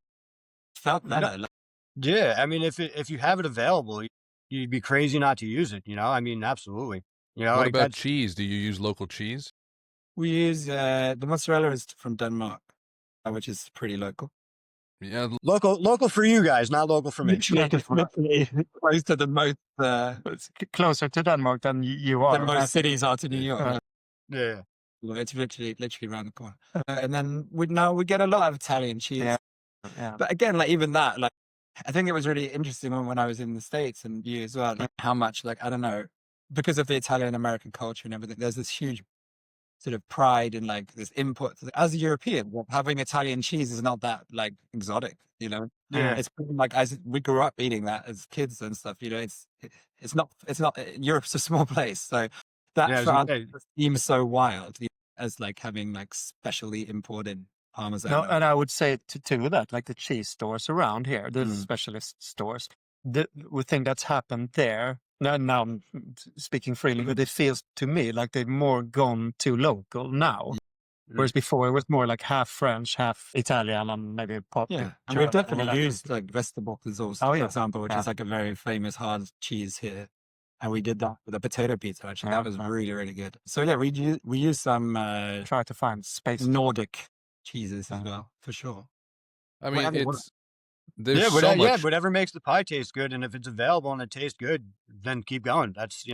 [SPEAKER 4] felt better.
[SPEAKER 3] No. Yeah, I mean, if you have it available, you'd be crazy not to use it. I mean, absolutely.
[SPEAKER 1] What
[SPEAKER 3] like
[SPEAKER 1] about cheese? Do you use local cheese?
[SPEAKER 4] We use the mozzarella is from Denmark, which is pretty local.
[SPEAKER 1] Yeah.
[SPEAKER 3] Local for you guys, not local for me.
[SPEAKER 4] Literally close to the most
[SPEAKER 2] it's closer to Denmark than you are.
[SPEAKER 4] than most cities are to New York.
[SPEAKER 3] Yeah.
[SPEAKER 4] Well, it's literally around the corner. And then we get a lot of Italian cheese.
[SPEAKER 2] Yeah.
[SPEAKER 4] But again, like even that, like I think it was really interesting when I was in the States and you as well, like how much, like, I don't know, because of the Italian American culture and everything, there's this huge sort of pride in like this input. As a European, having Italian cheese is not that like exotic,
[SPEAKER 3] Yeah.
[SPEAKER 4] It's pretty like we grew up eating that as kids and stuff, it's not Europe's a small place. So that for us seems so wild as like having like specially imported Parmesan.
[SPEAKER 2] No, and I would say to that, like the cheese stores around here, the specialist stores, we think that's happened there. Now I'm speaking freely, but it feels to me like they've more gone to local now. Whereas before it was more like half French, half Italian, and maybe pop.
[SPEAKER 4] Yeah, and we've definitely used like Västerbottensost, for example, which is like a very famous hard cheese here. And we did that with a potato pizza, actually. That was really, really good. So yeah, we use some
[SPEAKER 2] try to find space
[SPEAKER 4] Nordic cheeses as well, for sure.
[SPEAKER 1] I mean,
[SPEAKER 3] there's
[SPEAKER 1] so much.
[SPEAKER 3] Whatever makes the pie taste good, and if it's available and it tastes good, then keep going. That's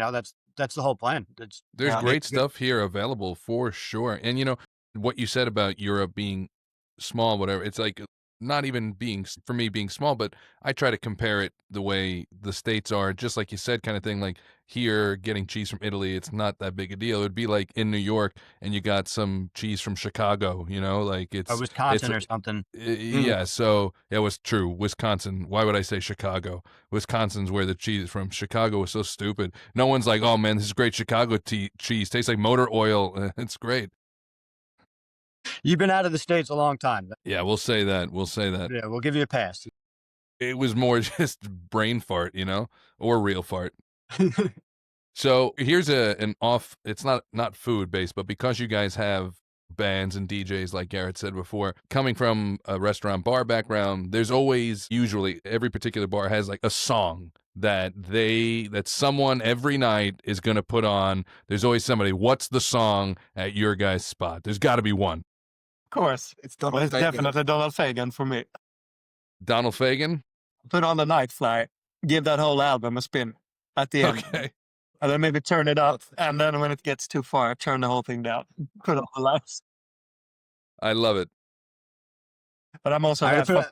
[SPEAKER 3] that's the whole plan.
[SPEAKER 1] There's great stuff here available for sure. And what you said about Europe being small, whatever, it's like not even being small, but I try to compare it the way the States are, just like you said, kind of thing. Like here, getting cheese from Italy, it's not that big a deal. It would be like in New York and you got some cheese from Chicago, like it's
[SPEAKER 3] Wisconsin or something.
[SPEAKER 1] Yeah. So it was true. Wisconsin. Why would I say Chicago? Wisconsin's where the cheese is from. Chicago was so stupid. No one's like, oh man, this is great Chicago cheese. Tastes like motor oil. It's great.
[SPEAKER 3] You've been out of the States a long time.
[SPEAKER 1] Yeah, we'll say that.
[SPEAKER 3] Yeah, we'll give you a pass.
[SPEAKER 1] It was more just brain fart, or real fart. So here's it's not food based, but because you guys have bands and DJs, like Garrett said before, coming from a restaurant bar background, there's always, usually every particular bar has like a song that someone every night is going to put on. There's always somebody. What's the song at your guys' spot? There's got to be one.
[SPEAKER 2] Of course. It's definitely Donald Fagen for me.
[SPEAKER 1] Donald Fagen?
[SPEAKER 2] Put on the Night Fly. Give that whole album a spin at the end.
[SPEAKER 1] Okay.
[SPEAKER 2] And then maybe turn it up. And then when it gets too far, turn the whole thing down. Put on the lights.
[SPEAKER 1] I love it.
[SPEAKER 2] But I'm also a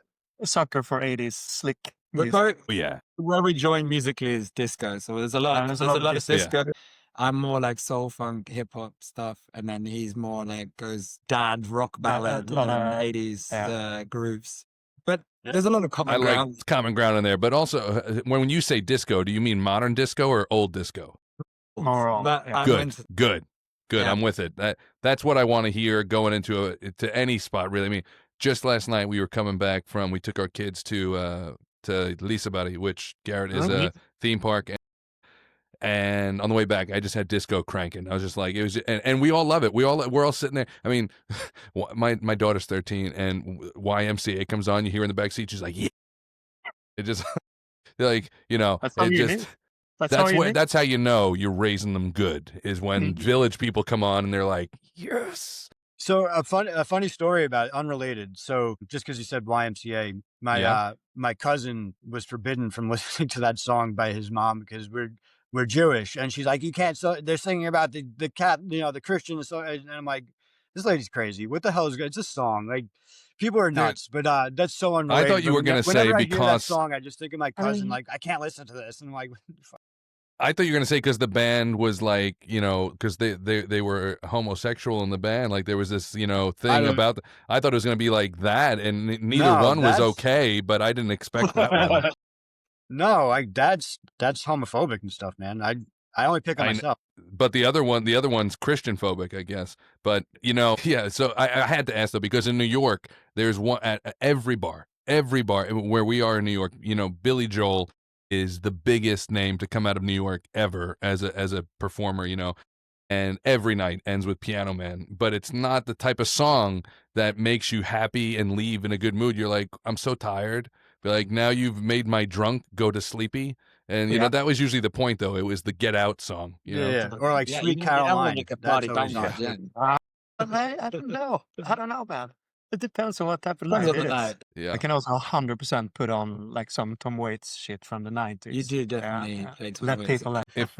[SPEAKER 2] sucker for 80s slick music.
[SPEAKER 1] Oh, yeah.
[SPEAKER 4] Where we join musically is disco. So there's a lot of disco.
[SPEAKER 1] Yeah.
[SPEAKER 4] I'm more like soul funk, hip hop stuff, and then he's more like goes dad rock ballad, 80s grooves. But there's a lot of common ground.
[SPEAKER 1] Like common ground in there. But also, when you say disco, do you mean modern disco or old disco?
[SPEAKER 2] Good.
[SPEAKER 1] Good.
[SPEAKER 4] Yeah.
[SPEAKER 1] I'm with it. That's what I want to hear going into to any spot, really. I mean, just last night we were coming back we took our kids to Liseberg, which Garrett is a theme park. And on the way back, I just had disco cranking. I was just like, it was, and we all love it. We're all sitting there. I mean, my daughter's 13, and YMCA comes on. You hear in the back seat, she's like, yeah. It just like, you know,
[SPEAKER 2] That's all
[SPEAKER 1] it
[SPEAKER 2] you
[SPEAKER 1] just
[SPEAKER 2] need. That's
[SPEAKER 1] how you know you're raising them good, is when village people come on and they're like, yes.
[SPEAKER 3] So a funny story about it, unrelated. So just because you said YMCA, my cousin was forbidden from listening to that song by his mom because we're Jewish, and she's like, you can't. So they're singing about the cat, you know, the Christian. So, and I'm like, this lady's crazy. What the hell is good? It's a song. Like, people are nuts, but that's so unrelated.
[SPEAKER 1] I thought you were going to say,
[SPEAKER 3] whenever I hear that
[SPEAKER 1] because
[SPEAKER 3] song, I just think of my cousin. Like, I can't listen to this, and I'm like,
[SPEAKER 1] I thought you were going to say because the band was like, you know, because they were homosexual in the band. Like there was this, you know, thing about. I thought it was going to be like that, and neither one was okay. But I didn't expect that one.
[SPEAKER 3] No, like that's homophobic and stuff, man. I only pick on myself.
[SPEAKER 1] But the other one's Christian phobic, I guess. But you know, yeah. So I had to ask though, because in New York, there's one at every bar where we are in New York. You know, Billy Joel is the biggest name to come out of New York ever as a performer, you know, and every night ends with Piano Man, but it's not the type of song that makes you happy and leave in a good mood. You're like, I'm so tired. Be like, now you've made my drunk go to sleepy. And, you know, that was usually the point, though. It was the Get Out song. You know?
[SPEAKER 3] Yeah. Or like Sweet Caroline.
[SPEAKER 4] Like a party
[SPEAKER 3] That's
[SPEAKER 4] banger,
[SPEAKER 3] always
[SPEAKER 2] I don't know. I don't know, man. It depends on what type of night it is.
[SPEAKER 1] Yeah.
[SPEAKER 2] I can also 100% put on like some Tom Waits shit from the 90s.
[SPEAKER 4] You do definitely play Tom
[SPEAKER 2] let
[SPEAKER 4] Waits.
[SPEAKER 2] people let
[SPEAKER 1] If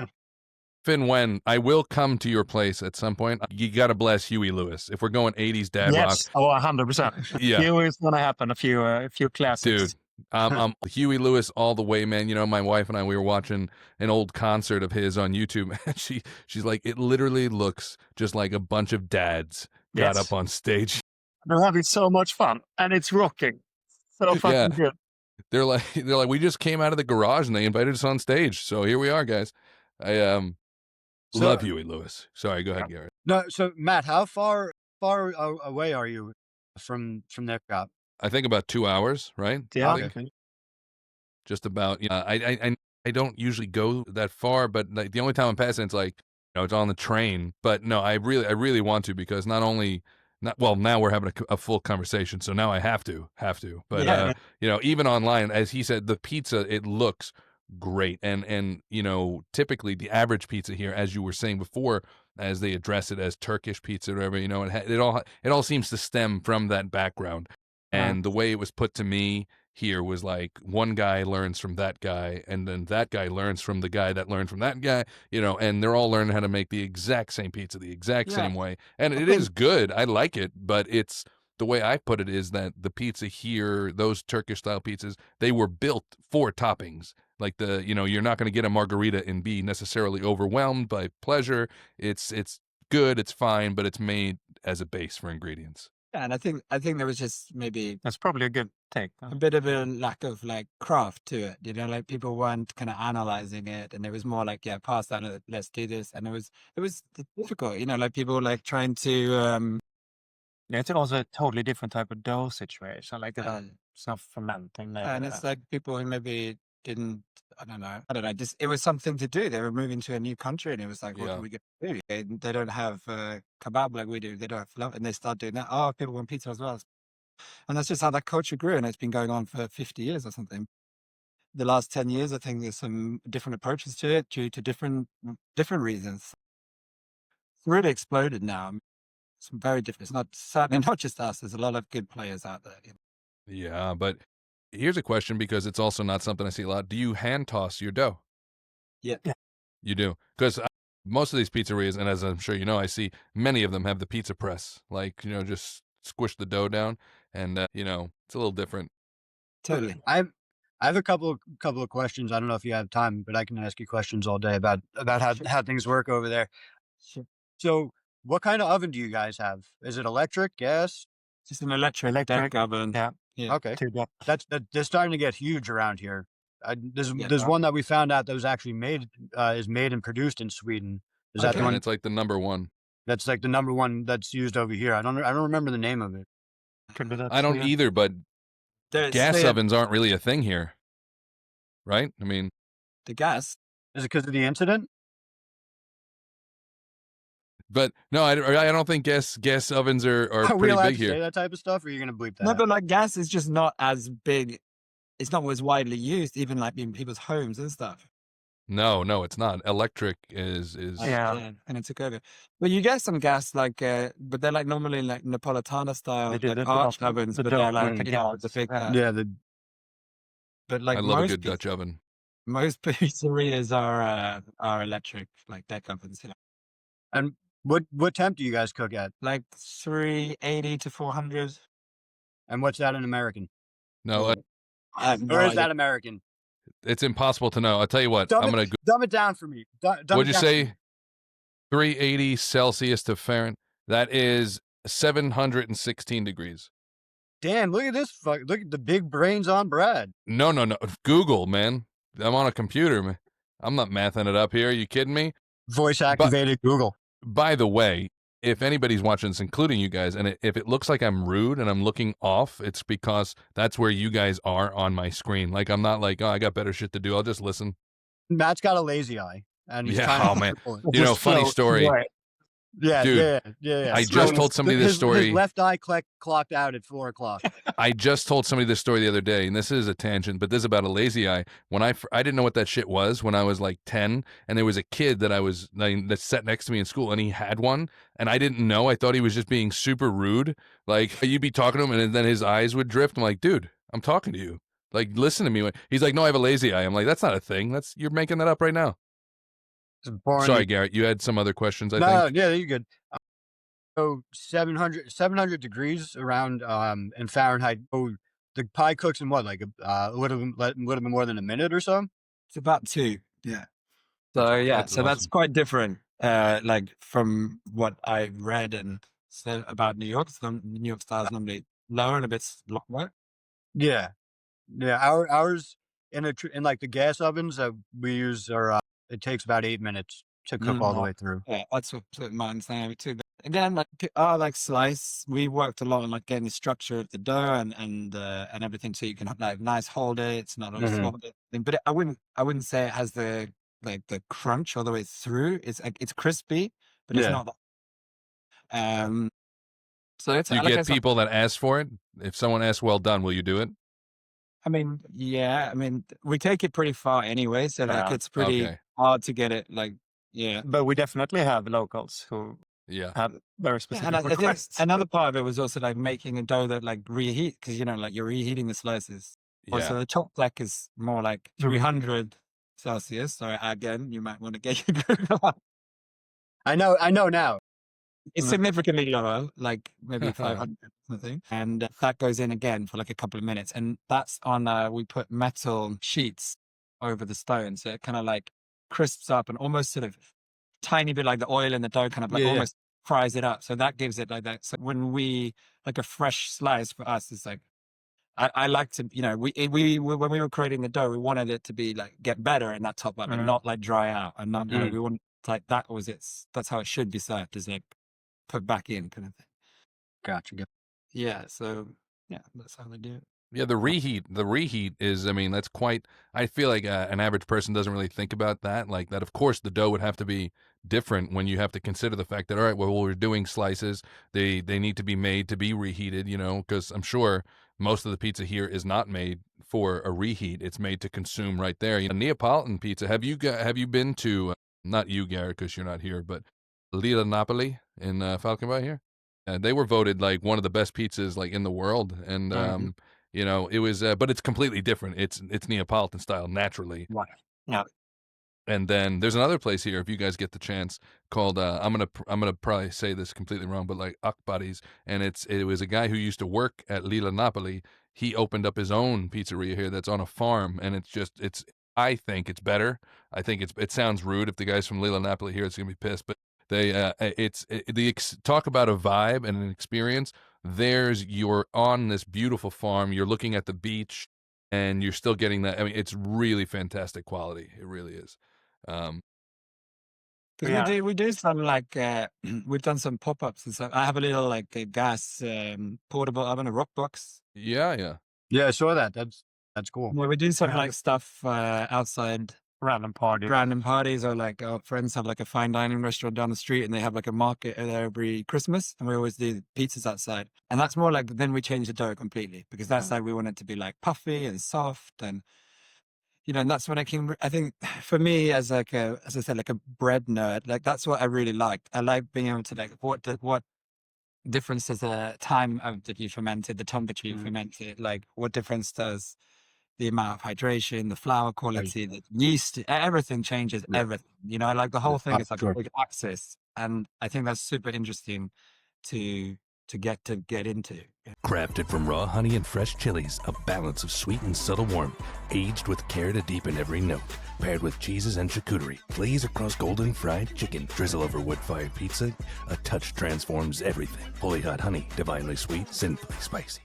[SPEAKER 1] and when I will come to your place at some point, you got to bless Huey Lewis. If we're going 80s dad rock.
[SPEAKER 2] Oh, 100%.
[SPEAKER 1] Yeah.
[SPEAKER 2] Huey's going to happen. A few classics.
[SPEAKER 1] Dude. I'm Huey Lewis all the way, man. You know, my wife and I, we were watching an old concert of his on YouTube, and she's like, it literally looks just like a bunch of dads got up on stage.
[SPEAKER 2] They're having so much fun, and it's rocking. So fucking good.
[SPEAKER 1] They're like, we just came out of the garage and they invited us on stage, so here we are, guys. I love Huey Lewis. Sorry, go ahead, Garrett.
[SPEAKER 3] No, so Matt, how far away are you from their shop?
[SPEAKER 1] I think about 2 hours, right?
[SPEAKER 2] Yeah.
[SPEAKER 1] Okay. Just about. You know, I don't usually go that far, but like the only time I'm passing, it's like, you know, it's on the train. But no, I really want to, because now we're having a full conversation, so now I have to. But you know, even online, as he said, the pizza, it looks great, and you know, typically the average pizza here, as you were saying before, as they address it as Turkish pizza or whatever, you know, it all seems to stem from that background. And the way it was put to me here was like, one guy learns from that guy, and then that guy learns from the guy that learned from that guy, you know, and they're all learning how to make the exact same pizza the exact same way. And it is good. I like it, but it's the way I put it is that the pizza here, those Turkish style pizzas, they were built for toppings. Like you know, you're not going to get a margarita and be necessarily overwhelmed by pleasure. It's good, it's fine, but it's made as a base for ingredients.
[SPEAKER 4] Yeah, and I think there was just maybe
[SPEAKER 2] That's probably a good take.
[SPEAKER 4] a bit of a lack of like craft to it. You know, like people weren't kind of analyzing it, and it was more like, pass that, let's do this. And it was difficult. You know, like people like trying to.
[SPEAKER 2] It's also a totally different type of dough situation. Like it's not fermenting.
[SPEAKER 4] And it's like people who maybe didn't. I don't know. Just it was something to do. They were moving to a new country, and it was like, what are we going to do? They don't have kebab like we do. They don't have falafel, and they start doing that. Oh, people want pizza as well, and that's just how that culture grew, and it's been going on for 50 years or something. The last 10 years, I think there's some different approaches to it due to different reasons. It's really exploded now. It's very different. It's not certainly not just us. There's a lot of good players out there. You know?
[SPEAKER 1] Yeah, but here's a question, because it's also not something I see a lot. Do you hand toss your dough?
[SPEAKER 4] Yeah.
[SPEAKER 1] You do? Because most of these pizzerias, and as I'm sure you know, I see many of them have the pizza press. Like, you know, just squish the dough down, and you know, it's a little different.
[SPEAKER 4] Totally.
[SPEAKER 3] I have a couple of questions. I don't know if you have time, but I can ask you questions all day about how things work over there.
[SPEAKER 4] Sure.
[SPEAKER 3] So, what kind of oven do you guys have? Is it electric, gas?
[SPEAKER 4] Just an electric oven.
[SPEAKER 2] Yeah.
[SPEAKER 3] Okay,
[SPEAKER 2] Yeah.
[SPEAKER 3] they're starting to get huge around here. There's one that we found out that was actually made and produced in Sweden. Is that the
[SPEAKER 1] And
[SPEAKER 3] one?
[SPEAKER 1] it's like the number one.
[SPEAKER 3] That's like the number one that's used over here. I don't remember the name of it.
[SPEAKER 2] Could be that.
[SPEAKER 1] I don't
[SPEAKER 2] yeah.
[SPEAKER 1] either, but
[SPEAKER 4] There's
[SPEAKER 1] gas ovens aren't really a thing here, right? I mean,
[SPEAKER 4] the gas.
[SPEAKER 3] Is it because of the incident?
[SPEAKER 1] but no, I don't think gas ovens are
[SPEAKER 3] Are we
[SPEAKER 1] pretty
[SPEAKER 3] allowed
[SPEAKER 1] big
[SPEAKER 3] to say
[SPEAKER 1] here.
[SPEAKER 3] that type of stuff, or are you going to bleep that?
[SPEAKER 4] No,
[SPEAKER 3] out?
[SPEAKER 4] but like gas is just not as big. It's not as widely used, even like in people's homes and stuff.
[SPEAKER 1] No, it's not. Electric is
[SPEAKER 2] Yeah.
[SPEAKER 4] And it took over. But you get some gas like, but they're like normally like Napolitana style,
[SPEAKER 2] They do
[SPEAKER 4] like
[SPEAKER 2] the
[SPEAKER 4] arch
[SPEAKER 2] Dutch-
[SPEAKER 4] ovens,
[SPEAKER 2] the
[SPEAKER 4] but they're
[SPEAKER 2] Dutch
[SPEAKER 4] like
[SPEAKER 2] oven,
[SPEAKER 4] the big.
[SPEAKER 3] Yeah,
[SPEAKER 4] But like
[SPEAKER 1] I love a
[SPEAKER 4] most
[SPEAKER 1] good Dutch oven.
[SPEAKER 4] most pizzerias are electric, like deck ovens. You know,
[SPEAKER 3] and what temp do you guys cook at?
[SPEAKER 4] like 380 to 400.
[SPEAKER 3] And what's that in American?
[SPEAKER 1] No,
[SPEAKER 4] I have no
[SPEAKER 3] Or is
[SPEAKER 4] idea.
[SPEAKER 3] that American?
[SPEAKER 1] it's impossible to know. I'll tell you what. I'm gonna.
[SPEAKER 3] Dumb it down for me.
[SPEAKER 1] What'd you say? 380 Celsius to Fahrenheit. That is 716 degrees.
[SPEAKER 3] Damn, look at this. Look at the big brains on Brad.
[SPEAKER 1] No. Google, man. I'm on a computer, man. I'm not mathing it up here. Are you kidding me?
[SPEAKER 3] Voice activated Google.
[SPEAKER 1] By the way, if anybody's watching this, including you guys, and if it looks like I'm rude and I'm looking off, it's because that's where you guys are on my screen. Like, I'm not like, oh, I got better shit to do. I'll just listen.
[SPEAKER 3] Matt's got a lazy eye. And he's
[SPEAKER 1] Yeah,
[SPEAKER 3] trying to
[SPEAKER 1] oh, man.
[SPEAKER 3] control it.
[SPEAKER 1] You know,
[SPEAKER 2] Just
[SPEAKER 1] funny
[SPEAKER 2] float
[SPEAKER 1] story.
[SPEAKER 2] away.
[SPEAKER 3] Yeah,
[SPEAKER 1] Dude,
[SPEAKER 3] yeah.
[SPEAKER 1] I just told somebody this story.
[SPEAKER 3] His left eye clocked out at 4 o'clock.
[SPEAKER 1] I just told somebody this story the other day, and this is a tangent, but this is about a lazy eye. When I didn't know what that shit was when I was like 10, and there was a kid that sat next to me in school, and he had one, and I didn't know. I thought he was just being super rude. Like, you'd be talking to him, and then his eyes would drift. I'm like, dude, I'm talking to you. Like, listen to me. He's like, no, I have a lazy eye. I'm like, that's not a thing. You're making that up right now. Sorry, Garrett. You had some other questions, I think.
[SPEAKER 3] Yeah, you're good. So 700 degrees around in Fahrenheit. Oh, the pie cooks in what, like would have been more than a minute or so?
[SPEAKER 4] It's about 2. Yeah. So yeah,
[SPEAKER 1] That's
[SPEAKER 4] so that's
[SPEAKER 1] awesome.
[SPEAKER 4] quite different. Like from what I read and said about New York. So New York style is normally lower and a bit longer.
[SPEAKER 3] Yeah. Ours in like the gas ovens that we use are it takes about 8 minutes to cook all the way through.
[SPEAKER 4] Yeah, that's what mine's saying too. But again, like slice, we worked a lot on like getting the structure of the dough and everything, so you can have like nice hold it. It's not all swollen. But I wouldn't say it has the crunch all the way through. It's crispy, but it's not. So it's
[SPEAKER 1] Do you
[SPEAKER 4] like
[SPEAKER 1] get people that ask for it? If someone asks, well done, will you do it?
[SPEAKER 4] I mean, yeah. I mean, we take it pretty far anyway, so like it's pretty hard to get it. Like, yeah.
[SPEAKER 2] But we definitely have locals who have very specific
[SPEAKER 4] And I think
[SPEAKER 2] requests.
[SPEAKER 4] another part of it was also like making a dough that like reheat, because like you're reheating the slices.
[SPEAKER 1] Yeah.
[SPEAKER 4] Also, the top deck is more like 300 Celsius. So again, you might want to get your Google up.
[SPEAKER 3] I know now.
[SPEAKER 4] It's significantly lower, like maybe 500 something. And that goes in again for like a couple of minutes. And that's on, we put metal sheets over the stone. So it kind of like crisps up and almost sort of tiny bit like the oil in the dough kind of like almost fries it up. So that gives it like that. So when we, like a fresh slice for us is like, I like to, when we were creating the dough, we wanted it to be like get better in that top layer and not like dry out. And not, we want like that that's how it should be served, is like put back in kind of thing.
[SPEAKER 3] Gotcha.
[SPEAKER 4] Yeah. So yeah, that's how they do it.
[SPEAKER 1] Yeah, the reheat is, I mean, that's quite, I feel like an average person doesn't really think about that. Like that, of course, the dough would have to be different when you have to consider the fact that, all right, well, we're doing slices. They need to be made to be reheated, because I'm sure most of the pizza here is not made for a reheat. It's made to consume right there. Neapolitan pizza, have you been to, not you, Garrett, because you're not here, but Lilla Napoli in Falcon Bay here? They were voted like one of the best pizzas like in the world. And, it was, but it's completely different. It's Neapolitan style naturally.
[SPEAKER 4] Right. Yeah.
[SPEAKER 1] And then there's another place here, if you guys get the chance, called I'm gonna probably say this completely wrong, but like Akbari's, and it was a guy who used to work at Lilla Napoli. He opened up his own pizzeria here that's on a farm, and I think it's better. I think it sounds rude if the guys from Lilla Napoli here, it's gonna be pissed, but talk about a vibe and an experience. You're on this beautiful farm, you're looking at the beach, and you're still getting that. I mean, it's really fantastic quality. It really is.
[SPEAKER 4] Because we do some like we've done some pop-ups and stuff. I have a little like a gas portable oven, a rock box.
[SPEAKER 1] Yeah.
[SPEAKER 3] Yeah, I saw that. That's cool.
[SPEAKER 4] Well, we do some like stuff outside
[SPEAKER 2] Random party.
[SPEAKER 4] random parties, or like our friends have like a fine dining restaurant down the street and they have like a market there every Christmas, and we always do pizzas outside. And that's more like, then we change the dough completely, because that's like, we want it to be like puffy and soft, and and that's when I came. I think for me, as like as I said, like a bread nerd, like that's what I really liked. I like being able to like, what difference does the time that you fermented, the temperature you fermented, like what difference does the amount of hydration, the flour quality, the yeast, everything changes everything. Like the whole thing is like a big axis, and I think that's super interesting to get into.
[SPEAKER 5] Crafted from raw honey and fresh chilies, a balance of sweet and subtle warmth, aged with care to deepen every note, paired with cheeses and charcuterie, glaze across golden fried chicken, drizzle over wood-fired pizza, a touch transforms everything. Holy hot honey, divinely sweet, sinfully spicy.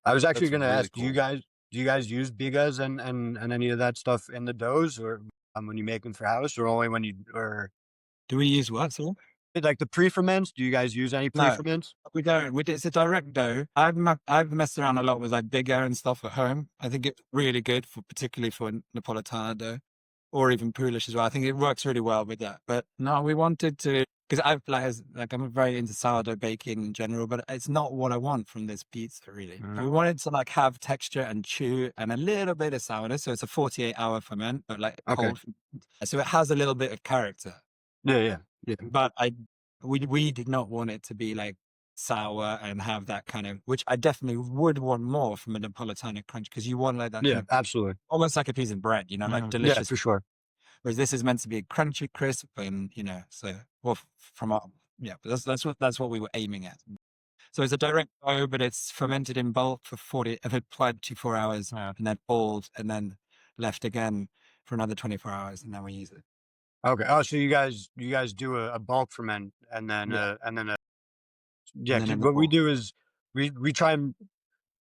[SPEAKER 3] I was actually going to
[SPEAKER 1] really
[SPEAKER 3] ask,
[SPEAKER 1] cool.
[SPEAKER 3] do you guys use bigas and any of that stuff in the doughs, or when you make them for house, or only when
[SPEAKER 4] Do we use what? So
[SPEAKER 3] like the pre-ferments? Do you guys use any
[SPEAKER 4] No.
[SPEAKER 3] pre-ferments?
[SPEAKER 4] we don't. It's a direct dough. I've messed around a lot with like bigger and stuff at home. I think it's really good particularly for Napolitana dough, or even Polish as well. I think it works really well with that. But no, we wanted to, because I'm very into sourdough baking in general, but it's not what I want from this pizza really. We wanted to like have texture and chew and a little bit of sourness. So it's a 48-hour ferment, but like cold. So it has a little bit of character.
[SPEAKER 3] Yeah.
[SPEAKER 4] But we did not want it to be like sour and have that kind of, which I definitely would want more from a Napolitana crunch, because you want like that kind of,
[SPEAKER 3] absolutely.
[SPEAKER 4] almost like a piece of bread, like delicious.
[SPEAKER 3] Yeah, for sure.
[SPEAKER 4] Whereas this is meant to be crunchy, crisp, and so but that's what we were aiming at. So it's a direct dough, but it's fermented in bulk for applied 24 hours, and then boiled, and then left again for another 24 hours, and then we use it.
[SPEAKER 3] Okay. Oh, so you guys do a bulk ferment, and then what we do is we try and,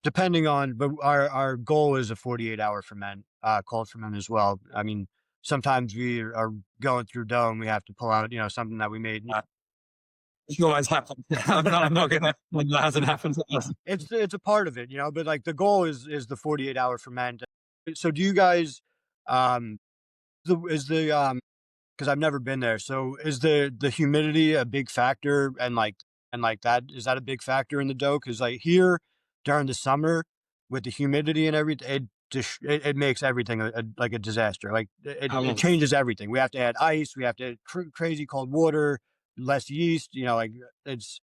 [SPEAKER 3] depending on, but our goal is a 48-hour ferment, cold ferment as well. I mean, sometimes we are going through dough and we have to pull out, something that we made.
[SPEAKER 4] It always happens. I'm not gonna, when that hasn't happened to us.
[SPEAKER 3] It's a part of it, but like the goal is the 48-hour ferment. So do you guys, because I've never been there. So is the humidity a big factor, and like that, is that a big factor in the dough? Because like here during the summer with the humidity and everything, it makes everything like a disaster. Like it changes everything. We have to add ice. We have to add crazy cold water, less yeast. Like it's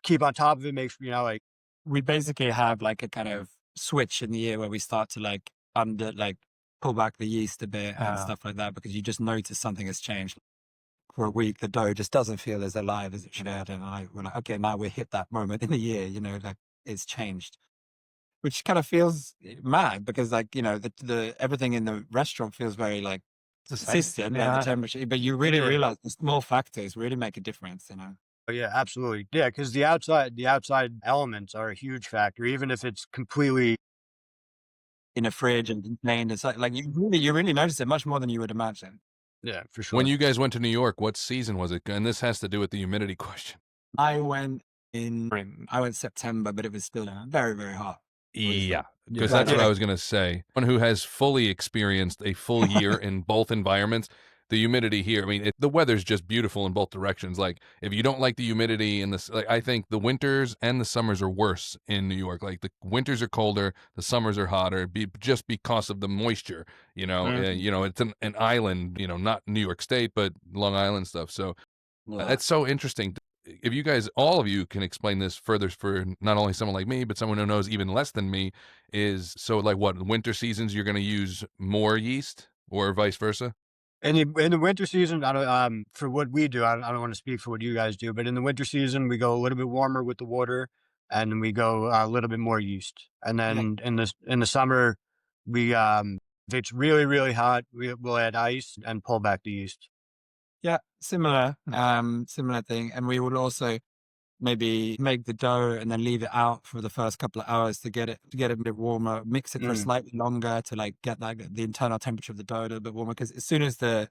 [SPEAKER 3] keep on top of it. Makes like
[SPEAKER 4] we basically have like a kind of switch in the year where we start to like pull back the yeast a bit and stuff like that, because you just notice something has changed. For a week, the dough just doesn't feel as alive as it should have. And we're like, okay, now we hit that moment in the year, like it's changed, which kind of feels mad, because like, the everything in the restaurant feels very like consistent, the temperature, but you really realize the small factors really make a difference,
[SPEAKER 3] Oh yeah, absolutely. Yeah, because the outside elements are a huge factor, even if it's completely
[SPEAKER 4] in a fridge and contained. It's like you really notice it much more than you would imagine.
[SPEAKER 3] Yeah, for sure.
[SPEAKER 1] When you guys went to New York, what season was it? And this has to do with the humidity question.
[SPEAKER 4] I went September, but it was still very, very hot.
[SPEAKER 1] Yeah, because that's what I was going to say. One who has fully experienced a full year in both environments, the humidity here, I mean, the weather's just beautiful in both directions. Like, if you don't like the humidity in this, like, I think the winters and the summers are worse in New York. Like, the winters are colder, the summers are hotter, just because of the moisture. It's an island. Not New York State, but Long Island stuff. So that's so interesting. If you guys, all of you, can explain this further for not only someone like me, but someone who knows even less than me, is so like what winter seasons you're going to use more yeast, or vice versa.
[SPEAKER 3] In the winter season, I don't, for what we do, I don't want to speak for what you guys do, but in the winter season, we go a little bit warmer with the water, and we go a little bit more yeast. And then in the summer, we if it's really, really hot, we'll add ice and pull back the yeast.
[SPEAKER 4] Yeah, similar thing. And we would also maybe make the dough and then leave it out for the first couple of hours to get it a bit warmer, mix it for slightly longer to like get like the internal temperature of the dough a little bit warmer, because as soon as the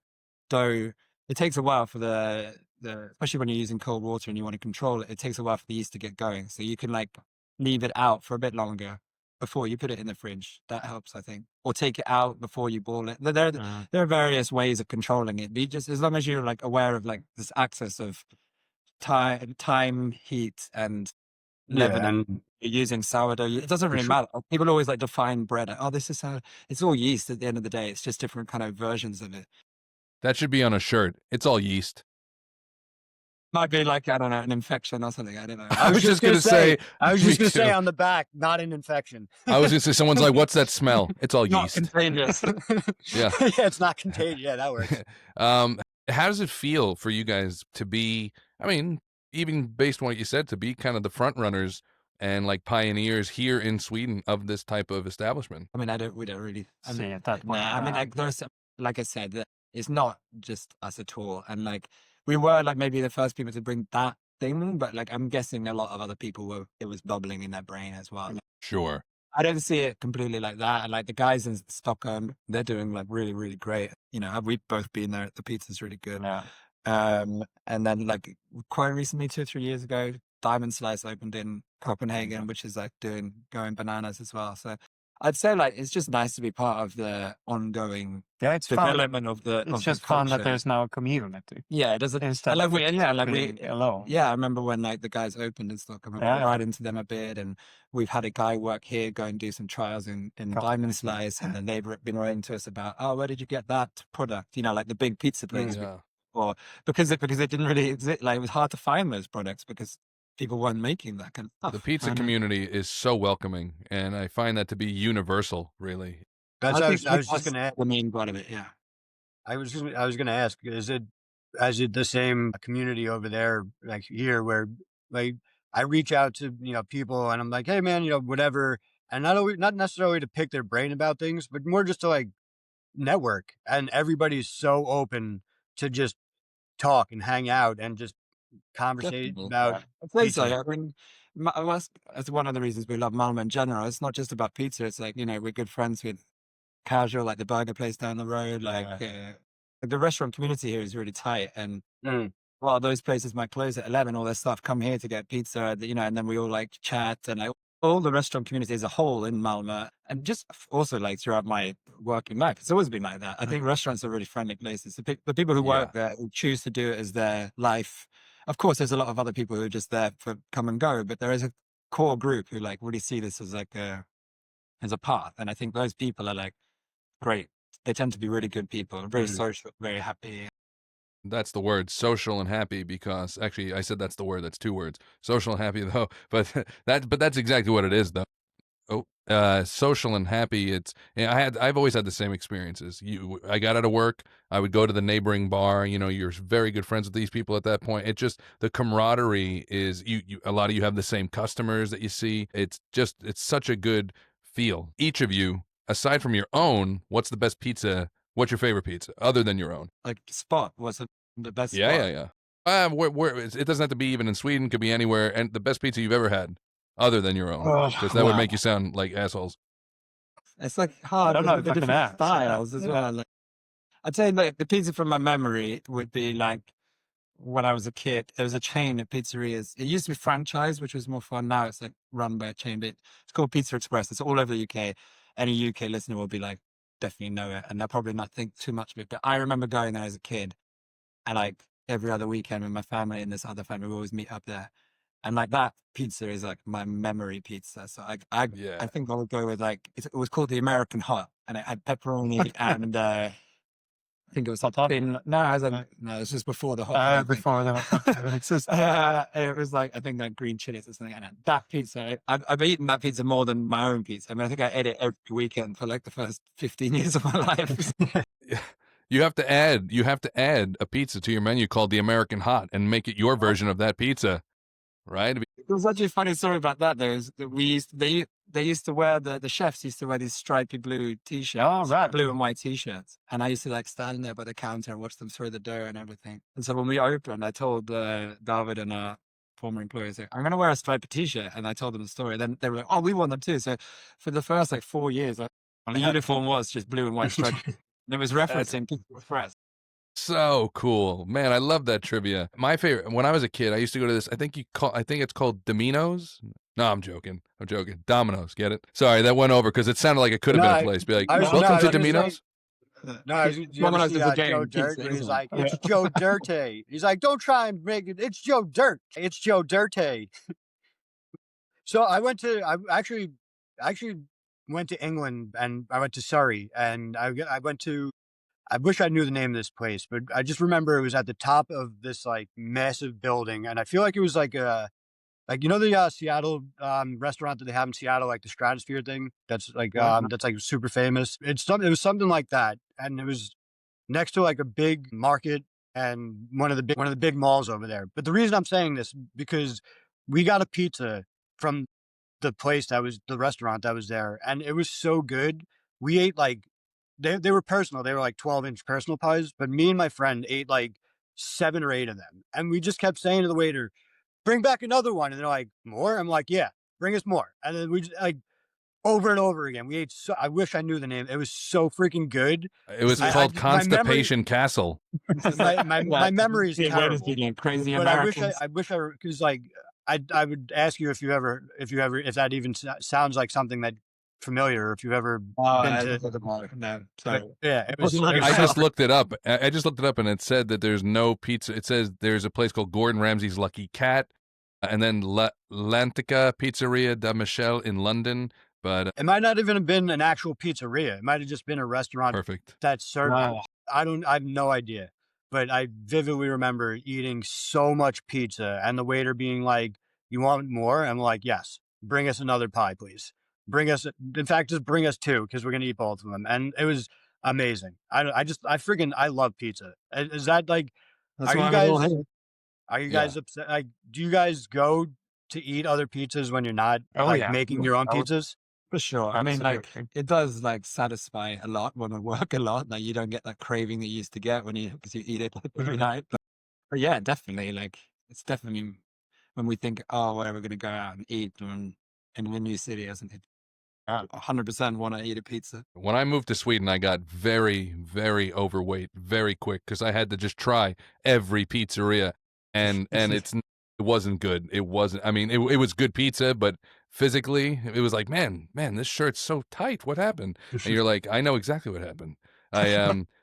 [SPEAKER 4] dough it takes a while for the especially when you're using cold water and you want to control it, it takes a while for the yeast to get going. So you can like leave it out for a bit longer before you put it in the fridge. That helps, I think. Or take it out before you boil it. There are various ways of controlling it. But you just, as long as you're like aware of like this access of time, heat, and leaven,
[SPEAKER 3] and
[SPEAKER 4] you're using sourdough. It doesn't really matter. People always like define bread. Oh, this is sourdough. It's all yeast at the end of the day. It's just different kind of versions of it.
[SPEAKER 1] That should be on a shirt. It's all yeast.
[SPEAKER 4] Might be like, I don't know, an infection or something. I don't know.
[SPEAKER 1] I was just going to say.
[SPEAKER 3] I was
[SPEAKER 1] me
[SPEAKER 3] just going to say
[SPEAKER 1] too.
[SPEAKER 3] on the back, not an infection.
[SPEAKER 1] I was going to say, someone's like, what's that smell? It's all
[SPEAKER 4] Not
[SPEAKER 1] yeast.
[SPEAKER 4] contagious.
[SPEAKER 1] Yeah.
[SPEAKER 3] Yeah, it's not contagious. Yeah, that works.
[SPEAKER 1] How does it feel for you guys to be, I mean, even based on what you said, to be kind of the front runners and like pioneers here in Sweden of this type of establishment?
[SPEAKER 4] I mean, we don't really
[SPEAKER 2] See it that way.
[SPEAKER 4] I mean, like, there's, like I said, that it's not just us at all. And like, we were like maybe the first people to bring that thing, but like, I'm guessing a lot of other people it was bubbling in their brain as well.
[SPEAKER 1] Sure.
[SPEAKER 4] I don't see it completely like that. And like the guys in Stockholm, they're doing like really, really great. You know, we've both been there. The pizza's really good.
[SPEAKER 2] Yeah.
[SPEAKER 4] And then like quite recently, 2 or 3 years ago, Diamond Slice opened in Copenhagen, which is like going bananas as well. So I'd say like it's just nice to be part of the ongoing
[SPEAKER 2] It's fun.
[SPEAKER 4] development of the.
[SPEAKER 2] It's just fun that there's now a community.
[SPEAKER 4] Yeah, it doesn't.
[SPEAKER 2] Instead
[SPEAKER 4] I love
[SPEAKER 2] of
[SPEAKER 4] it. Yeah, like
[SPEAKER 2] being alone.
[SPEAKER 4] Yeah, I remember when like the guys opened and stuff. I remember right into them a bit, and we've had a guy work here, go and do some trials in Diamond Slice, and then they've been writing to us about, oh, where did you get that product? You know, like the big pizza place.
[SPEAKER 1] Yeah.
[SPEAKER 4] Or because it didn't really exist. Like it was hard to find those products because people weren't making that kind of stuff.
[SPEAKER 1] The pizza community is so welcoming, and I find that to be universal, really.
[SPEAKER 3] I was just going to ask.
[SPEAKER 4] The main part of it, yeah.
[SPEAKER 3] I was going to ask, is it the same community over there, like here, where like I reach out to, people and I'm like, hey man, whatever. And not necessarily to pick their brain about things, but more just to like network. And everybody's so open to just talk and hang out and just conversate about
[SPEAKER 4] pizza.
[SPEAKER 3] pizza.
[SPEAKER 4] I mean, that's one of the reasons we love Malmö in general. It's not just about pizza. It's like, we're good friends with Casual, like the burger place down the road. Like the restaurant community here is really tight. And while those places might close at 11, all their staff come here to get pizza, and then we all like chat, and like all the restaurant community as a whole in Malmö, and just also like throughout my working life, it's always been like that. I think restaurants are really friendly places. The people who work there who choose to do it as their life. Of course, there's a lot of other people who are just there for come and go, but there is a core group who like really see this as like as a path. And I think those people are like great. They tend to be really good people, very social, very happy.
[SPEAKER 1] That's the word, social and happy, because actually I said that's the word. That's 2 words. Social and happy though, but that's exactly what it is though. Social and happy. I've always had the same experiences. I got out of work, I would go to the neighboring bar. You're very good friends with these people at that point. It just, the camaraderie is a lot of you have the same customers that you see. It's such a good feel. Each of you, aside from your own, what's the best pizza? What's your favorite pizza other than your own?
[SPEAKER 4] Like spot was the best.
[SPEAKER 1] Yeah. It doesn't have to be even in Sweden. It could be anywhere. And the best pizza you've ever had other than your own, because that would make you sound like assholes.
[SPEAKER 4] It's like hard.
[SPEAKER 2] I don't know
[SPEAKER 4] the different styles as well. Like, I'd say like the pizza from my memory would be like when I was a kid. There was a chain of pizzerias. It used to be franchised, which was more fun. Now it's like run by a chain, but it's called Pizza Express. It's all over the UK. Any UK listener will be like, definitely know it, and they'll probably not think too much of it. But I remember going there as a kid, and like every other weekend with my family and this other family, we always meet up there. And like that pizza is like my memory pizza. So I think I would go with like, it was called the American Hot, and it had pepperoni and I think it was hot. No, it's just before the hot.
[SPEAKER 2] Before the
[SPEAKER 4] it was like, I think like green chilies or something. And that pizza, I've eaten that pizza more than my own pizza. I mean, I think I ate it every weekend for like the first 15 years of my life.
[SPEAKER 1] You have to add a pizza to your menu called the American Hot and make it your version of that pizza. Right.
[SPEAKER 4] There was actually a funny story about that. They used to wear, the chefs used to wear these stripy blue t-shirts, blue and white t-shirts. And I used to like stand there by the counter and watch them throw the dough and everything. And so when we opened, I told David and our former employees, I'm going to wear a stripy t-shirt. And I told them the story. Then they were like, oh, we want them too. So for the first like 4 years, the uniform was just blue and white stripes. It was referencing Pizza Express.
[SPEAKER 1] So cool, man! I love that trivia. My favorite when I was a kid, I used to go to this. I think it's called Domino's. No, I'm joking. I'm joking. Domino's. Get it? Sorry, that went over because it sounded like it could have been a place. Be like, welcome to Domino's.
[SPEAKER 3] No, I was, you ever see Joe Dirt? When he's like, it's Joe Dirty. He's like, don't try and make it. It's Joe Dirt. It's Joe Dirty. So I actually went to England and I went to Surrey and I went to. I wish I knew the name of this place, but I just remember it was at the top of this like massive building, and I feel like it was like the Seattle restaurant that they have in Seattle, like the Stratosphere thing. That's like that's like super famous. It was something like that, and it was next to like a big market and one of the big malls over there. But the reason I'm saying this because we got a pizza from the restaurant that was there, and it was so good. We ate like they were personal. They were like 12-inch personal pies, but me and my friend ate like 7 or 8 of them, and we just kept saying to the waiter, bring back another one. And they're like, more? I'm like, yeah, bring us more. And then we just like over and over again. We ate I wish I knew the name. It was so freaking good.
[SPEAKER 1] It was called Constipation Castle.
[SPEAKER 3] My memory is terrible.
[SPEAKER 4] Crazy
[SPEAKER 3] but
[SPEAKER 4] Americans.
[SPEAKER 3] I wish because like I would ask you if that even sounds like something that familiar, if you've ever been to
[SPEAKER 4] no, sorry.
[SPEAKER 3] Yeah, it was
[SPEAKER 1] I just looked it up. I just looked it up, and it said that there's no pizza. It says there's a place called Gordon Ramsay's Lucky Cat, and then Lantica Pizzeria da Michelle in London. But
[SPEAKER 3] it might not even have been an actual pizzeria. It might have just been a restaurant.
[SPEAKER 1] Perfect.
[SPEAKER 3] That served.
[SPEAKER 2] Wow.
[SPEAKER 3] I have no idea, but I vividly remember eating so much pizza, and the waiter being like, "You want more?" I'm like, "Yes. Bring us another pie, please. In fact, just bring us 2 because we're gonna eat both of them." And it was amazing. I love pizza. Is that like?
[SPEAKER 4] That's
[SPEAKER 3] Are you guys upset? Like, do you guys go to eat other pizzas when you're not making your own pizzas?
[SPEAKER 4] For sure. I mean, like, it does like satisfy a lot when I work a lot. Like, you don't get that craving that you used to get because you eat it like every night. But yeah, definitely. Like, it's definitely when we think, oh, where we're going to go out and eat in a new city, isn't it? 100% want to eat a pizza.
[SPEAKER 1] When I moved to Sweden, I got very, very overweight very quick because I had to just try every pizzeria, and it wasn't good. It wasn't. I mean, it was good pizza, but physically, it was like, man, this shirt's so tight. What happened? And you're like, I know exactly what happened.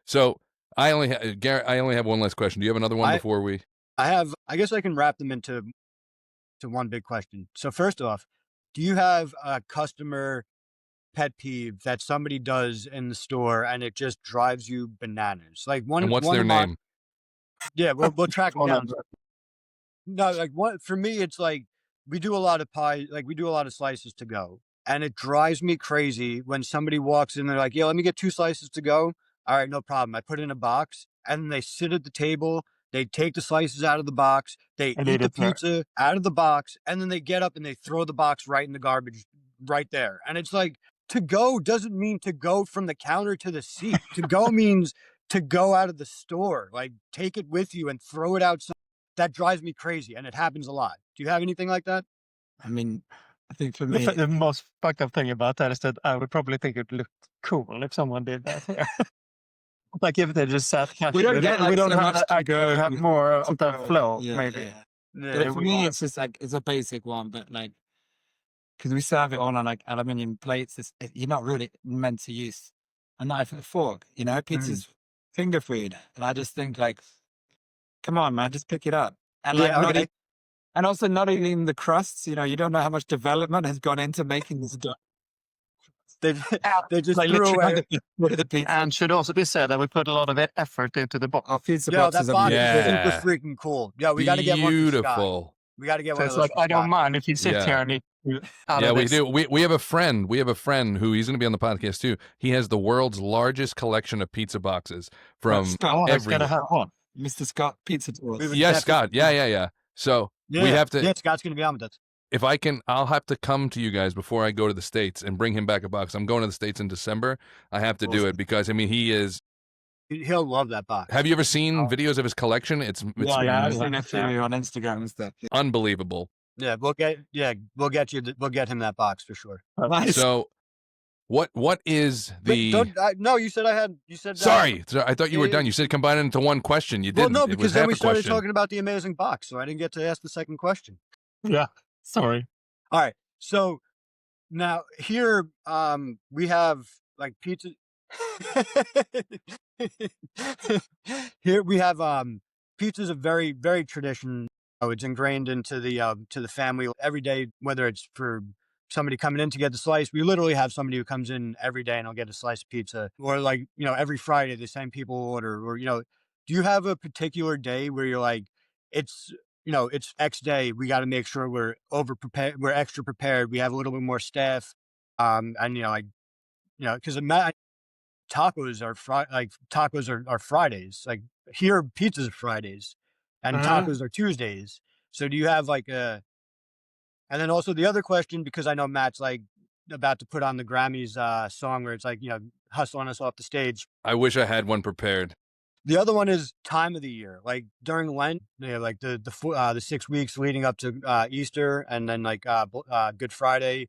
[SPEAKER 1] So Garrett, I only have one last question. Do you have another one before we?
[SPEAKER 3] I guess I can wrap them into one big question. So first off, do you have a customer pet peeve that somebody does in the store and it just drives you bananas? Like
[SPEAKER 1] And what's their name?
[SPEAKER 3] Yeah, we'll track them down. No, like for me, it's like we do a lot of pie, like we do a lot of slices to go, and it drives me crazy when somebody walks in. They're like, "Yeah, let me get 2 slices to go." All right, no problem. I put it in a box, and then they sit at the table. They take the slices out of the box. They eat the pizza out of the box, and then they get up and they throw the box right in the garbage right there. And it's like, to go doesn't mean to go from the counter to the seat. To go means to go out of the store. Like, take it with you and throw it outside. That drives me crazy, and it happens a lot. Do you have anything like that?
[SPEAKER 4] I mean, I think for me,
[SPEAKER 2] The most fucked up thing about that is that I would probably think it looked cool if someone did that here. Like if they just sat casually.
[SPEAKER 4] we don't get like,
[SPEAKER 2] we don't
[SPEAKER 4] so
[SPEAKER 2] have,
[SPEAKER 4] much to go.
[SPEAKER 2] have more of the flow, maybe.
[SPEAKER 4] Yeah. But for me, it's just like, it's a basic one, but like, because we serve it all on like aluminium plates, you're not really meant to use a knife and a fork. You know, pizza's finger food, and I just think like, come on, man, just pick it up. And like, and also not eating the crusts. You know, you don't know how much development has gone into making this dough.
[SPEAKER 3] They just
[SPEAKER 4] Like,
[SPEAKER 3] threw away.
[SPEAKER 4] the pizza.
[SPEAKER 2] And should also be said that we put a lot of effort into the box.
[SPEAKER 4] Our pizza
[SPEAKER 3] Yo,
[SPEAKER 4] boxes
[SPEAKER 3] that
[SPEAKER 4] are
[SPEAKER 3] box
[SPEAKER 4] beautiful.
[SPEAKER 3] is super freaking cool. Yeah, we got to get one for Scott.
[SPEAKER 1] Beautiful.
[SPEAKER 3] We got to get
[SPEAKER 2] So
[SPEAKER 3] one.
[SPEAKER 2] it's
[SPEAKER 3] of those
[SPEAKER 2] like,
[SPEAKER 3] for
[SPEAKER 2] I don't
[SPEAKER 3] Scott.
[SPEAKER 2] mind if you sit
[SPEAKER 1] Yeah.
[SPEAKER 2] here and eat out
[SPEAKER 1] Yeah,
[SPEAKER 2] of
[SPEAKER 1] we
[SPEAKER 2] this.
[SPEAKER 1] do. We have a friend. We have a friend who he's going to be on the podcast too. He has the world's largest collection of pizza boxes from
[SPEAKER 4] Scott,
[SPEAKER 2] I've got to have one.
[SPEAKER 4] Mr. Scott Pizza Tours.
[SPEAKER 3] We would
[SPEAKER 1] Yes,
[SPEAKER 3] definitely-
[SPEAKER 1] Scott. Yeah. So
[SPEAKER 3] Yeah,
[SPEAKER 1] we have to.
[SPEAKER 3] Yeah, Scott's going to be on with us.
[SPEAKER 1] If I can, I'll have to come to you guys before I go to the States and bring him back a box. I'm going to the States in December. I have to do it because, I mean, he is.
[SPEAKER 3] He'll love that box.
[SPEAKER 1] Have you ever seen videos of his collection? It's
[SPEAKER 4] I've seen it through on Instagram and stuff.
[SPEAKER 1] unbelievable.
[SPEAKER 3] Yeah, we'll get him that box for sure.
[SPEAKER 4] Nice.
[SPEAKER 1] So What is the?
[SPEAKER 3] No, you said I had. You said
[SPEAKER 1] Sorry, I thought you were
[SPEAKER 3] yeah,
[SPEAKER 1] done. You said combine it into one question. You didn't.
[SPEAKER 3] Well, no,
[SPEAKER 1] It was
[SPEAKER 3] because then
[SPEAKER 1] half
[SPEAKER 3] we
[SPEAKER 1] a
[SPEAKER 3] started
[SPEAKER 1] question.
[SPEAKER 3] talking about the amazing box, so I didn't get to ask the second question.
[SPEAKER 2] Yeah. Sorry.
[SPEAKER 3] All right. So now here, we have like pizza. Here we have pizza's a very, very tradition. It's ingrained into the family every day, whether it's for somebody coming in to get the slice. We literally have somebody who comes in every day and will get a slice of pizza. Or like, every Friday the same people order. Or, do you have a particular day where you're like, it's it's X day, we got to make sure we're over prepared, we're extra prepared, we have a little bit more staff. And because tacos are Fridays. Like here, pizza's Fridays, and tacos are Tuesdays. So do you have like a? And then also the other question, because I know Matt's like about to put on the Grammys song where it's like hustling us off the stage.
[SPEAKER 1] I wish I had one prepared.
[SPEAKER 3] The other one is time of the year, like during Lent, like the 6 weeks leading up to Easter, and then like Good Friday,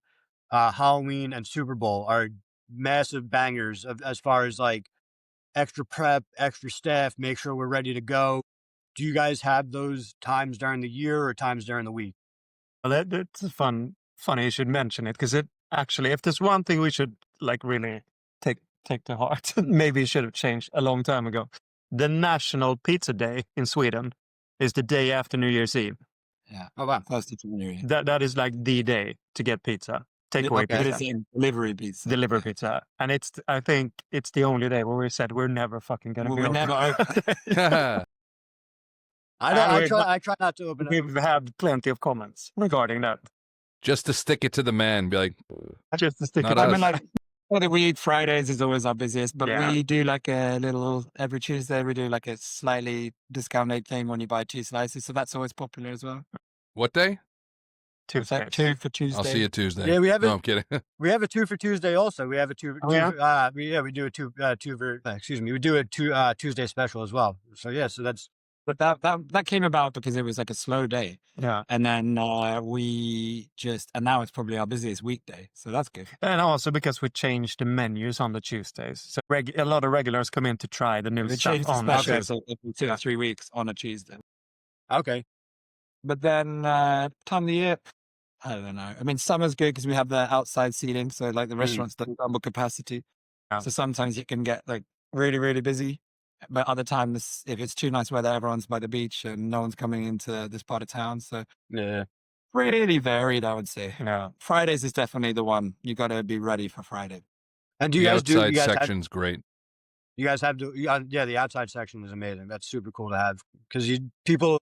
[SPEAKER 3] Halloween, and Super Bowl are massive bangers as far as like extra prep, extra staff, make sure we're ready to go. Do you guys have those times during the year or times during the week?
[SPEAKER 2] Well, it's funny you should mention it, because it actually, if there's one thing we should like really take to heart, maybe it should have changed a long time ago. The National Pizza Day in Sweden is the day after New Year's Eve.
[SPEAKER 4] Yeah.
[SPEAKER 3] Oh wow.
[SPEAKER 4] First of January.
[SPEAKER 2] That is like the day to get pizza. Takeaway
[SPEAKER 4] But
[SPEAKER 2] pizza.
[SPEAKER 4] it's in delivery pizza.
[SPEAKER 2] Delivery pizza. And I think it's the only day where we said we're never fucking going to be
[SPEAKER 4] We're
[SPEAKER 2] open.
[SPEAKER 4] never open.
[SPEAKER 3] I try not to open it.
[SPEAKER 2] We've had plenty of comments regarding that.
[SPEAKER 1] Just to stick it to the man, be like,
[SPEAKER 2] Just to stick
[SPEAKER 1] Not
[SPEAKER 2] it. I
[SPEAKER 1] us.
[SPEAKER 2] mean, like,
[SPEAKER 4] Well, we eat Fridays is always our busiest, but
[SPEAKER 2] Yeah.
[SPEAKER 4] we do like a little, every Tuesday we do like a slightly discounted thing when you buy 2 slices. So that's always popular as well.
[SPEAKER 1] what day?
[SPEAKER 4] Is that
[SPEAKER 2] Tuesdays.
[SPEAKER 4] 2 for Tuesday?
[SPEAKER 1] I'll see you Tuesday.
[SPEAKER 3] Yeah, we have
[SPEAKER 1] No,
[SPEAKER 3] it.
[SPEAKER 1] I'm kidding.
[SPEAKER 3] We have a 2 for Tuesday also. We have a two.
[SPEAKER 2] Oh, yeah?
[SPEAKER 3] We do a we do a Tuesday special as well. So yeah, so that's
[SPEAKER 4] But that came about because it was like a slow day.
[SPEAKER 2] Yeah.
[SPEAKER 4] And then and now it's probably our busiest weekday. So that's good.
[SPEAKER 2] And also because we changed the menus on the Tuesdays. So a lot of regulars come in to try the new
[SPEAKER 4] We
[SPEAKER 2] stuff
[SPEAKER 4] changed the
[SPEAKER 2] on the
[SPEAKER 4] special
[SPEAKER 2] Tuesday.
[SPEAKER 4] so every 2 or 3 weeks on a Tuesday.
[SPEAKER 3] okay.
[SPEAKER 4] But then time of the year, I don't know. I mean, summer's good because we have the outside seating. So like the restaurants don't double capacity.
[SPEAKER 2] Yeah.
[SPEAKER 4] So sometimes you can get like really, really busy. But other times, if it's too nice weather, everyone's by the beach and no one's coming into this part of town. So
[SPEAKER 3] Yeah.
[SPEAKER 4] really varied, I would say.
[SPEAKER 2] Yeah.
[SPEAKER 4] Fridays is definitely the one. You got to be ready for Friday.
[SPEAKER 3] And do
[SPEAKER 1] The
[SPEAKER 3] you guys
[SPEAKER 1] outside
[SPEAKER 3] you guys have,
[SPEAKER 1] section's great.
[SPEAKER 3] you guys have to yeah, the outside section is amazing. That's super cool to have because people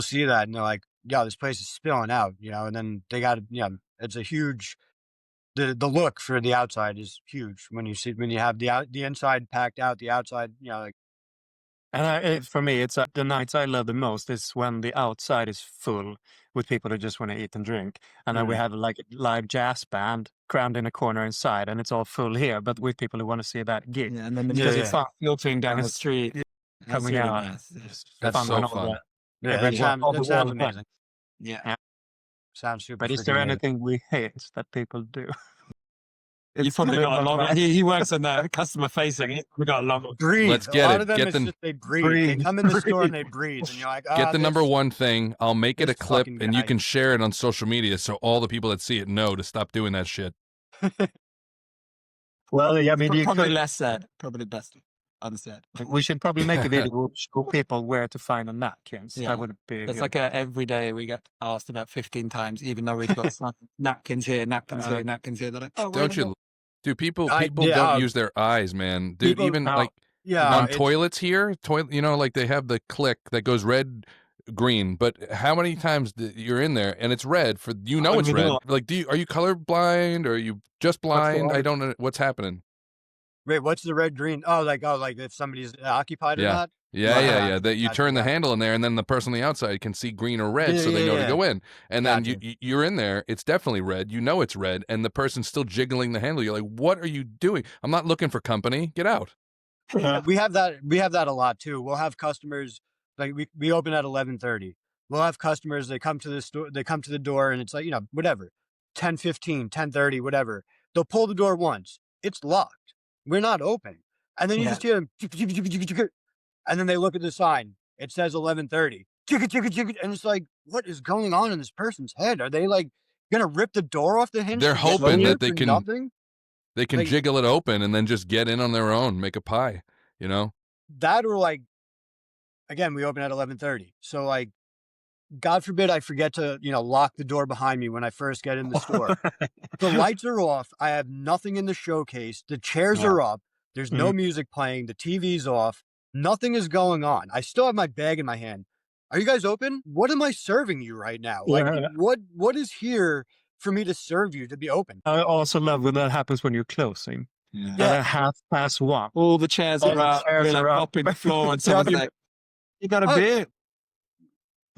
[SPEAKER 3] see that and they're like, yeah, this place is spilling out, and then they got it's a huge. The look for the outside is huge when you have the inside packed out, the outside, like.
[SPEAKER 2] And for me, it's the nights I love the most is when the outside is full with people who just want to eat and drink. And then we have like a live jazz band crammed in a corner inside, and it's all full here, but with people who want to see that gig.
[SPEAKER 4] Yeah, and then
[SPEAKER 2] Because
[SPEAKER 4] it's
[SPEAKER 2] it's
[SPEAKER 4] filtering down the
[SPEAKER 2] it's-
[SPEAKER 4] street. That's
[SPEAKER 2] coming
[SPEAKER 4] really
[SPEAKER 2] out.
[SPEAKER 4] nice.
[SPEAKER 2] It's
[SPEAKER 1] That's
[SPEAKER 2] fun
[SPEAKER 1] so
[SPEAKER 2] and all
[SPEAKER 1] fun.
[SPEAKER 2] that.
[SPEAKER 3] Yeah,
[SPEAKER 2] Everyone- all the
[SPEAKER 3] that sounds
[SPEAKER 2] wall effect.
[SPEAKER 3] amazing.
[SPEAKER 4] Yeah.
[SPEAKER 3] Sounds super.
[SPEAKER 2] But is there
[SPEAKER 3] freaking amazing.
[SPEAKER 2] anything we hate that people do?
[SPEAKER 4] You probably got a long. He works on the customer facing. We got a long.
[SPEAKER 3] Breathe.
[SPEAKER 1] Let's
[SPEAKER 3] A
[SPEAKER 1] get
[SPEAKER 3] lot
[SPEAKER 1] it.
[SPEAKER 3] of them
[SPEAKER 1] Get
[SPEAKER 3] is
[SPEAKER 1] the-
[SPEAKER 3] just they breathe. They come in the store and they breathe, and you're like,
[SPEAKER 1] Get the number
[SPEAKER 3] this-
[SPEAKER 1] one thing. I'll make it a
[SPEAKER 3] this
[SPEAKER 1] clip,
[SPEAKER 3] fucking
[SPEAKER 1] and you
[SPEAKER 3] guy.
[SPEAKER 1] can share it on social media so all the people that see it know to stop doing that shit.
[SPEAKER 2] Well, I mean, you
[SPEAKER 4] Probably
[SPEAKER 2] could,
[SPEAKER 4] less said. Probably best unsaid.
[SPEAKER 2] we should probably make a video to show people where to find the napkins.
[SPEAKER 4] Yeah.
[SPEAKER 2] That would be
[SPEAKER 4] It's
[SPEAKER 2] good.
[SPEAKER 4] like every day we get asked about 15 times, even though we've got some napkins here, napkins here, napkins here. They're like, oh,
[SPEAKER 1] Don't you? Do people
[SPEAKER 3] I-
[SPEAKER 1] people
[SPEAKER 3] yeah,
[SPEAKER 1] don't use their eyes, man. Dude,
[SPEAKER 3] people-
[SPEAKER 1] even
[SPEAKER 2] no.
[SPEAKER 1] like
[SPEAKER 3] Yeah,
[SPEAKER 1] on
[SPEAKER 3] it's-
[SPEAKER 1] toilets here, like they have the click that goes red, green. But how many times you're in there and it's red for
[SPEAKER 2] Oh,
[SPEAKER 1] it's
[SPEAKER 2] we
[SPEAKER 1] red?
[SPEAKER 2] do.
[SPEAKER 1] Like, are you colorblind or are you just blind? I
[SPEAKER 2] light?
[SPEAKER 1] don't know what's happening.
[SPEAKER 3] Wait, what's the red green? Oh, like if somebody's occupied or
[SPEAKER 1] Yeah.
[SPEAKER 3] not.
[SPEAKER 1] Yeah,
[SPEAKER 3] Right.
[SPEAKER 1] yeah, yeah. That you
[SPEAKER 3] Gotcha,
[SPEAKER 1] turn the
[SPEAKER 3] yeah.
[SPEAKER 1] handle in there, and then the person on the outside can see green or red,
[SPEAKER 3] Yeah,
[SPEAKER 1] so they know
[SPEAKER 3] yeah,
[SPEAKER 1] to go in. And then
[SPEAKER 3] Gotcha.
[SPEAKER 1] you're in there. It's definitely red. You know it's red, and the person's still jiggling the handle. You're like, "What are you doing? I'm not looking for company. Get out."
[SPEAKER 2] Yeah.
[SPEAKER 3] We have that. We have that a lot too. We'll have customers like we open at 11:30. We'll have customers. They come to the store. They come to the door, and it's like whatever, 10:15, 10:30, whatever. They'll pull the door once. It's locked. We're not open. And then you just hear them, and then they look at the sign. It says 11:30. And it's like, what is going on in this person's head? Are they like gonna rip the door off the hinge?
[SPEAKER 1] They're hoping that they can
[SPEAKER 3] nothing?
[SPEAKER 1] they can jiggle it open and then just get in on their own, make a pie, you know?
[SPEAKER 3] That or like, again, we open at 11:30. So like, God forbid I forget to, lock the door behind me when I first get in the store. The lights are off. I have nothing in the showcase. The chairs are up. There's no music playing. The TV's off. Nothing is going on. I still have my bag in my hand. Are you guys open? What am I serving you right now? Like, what is here for me to serve you to be open?
[SPEAKER 2] I also love when that happens when you're closing.
[SPEAKER 3] Yeah.
[SPEAKER 2] At 1:30.
[SPEAKER 4] All the chairs are up. We're like popping the floor, and someone's like, "You got a beer?"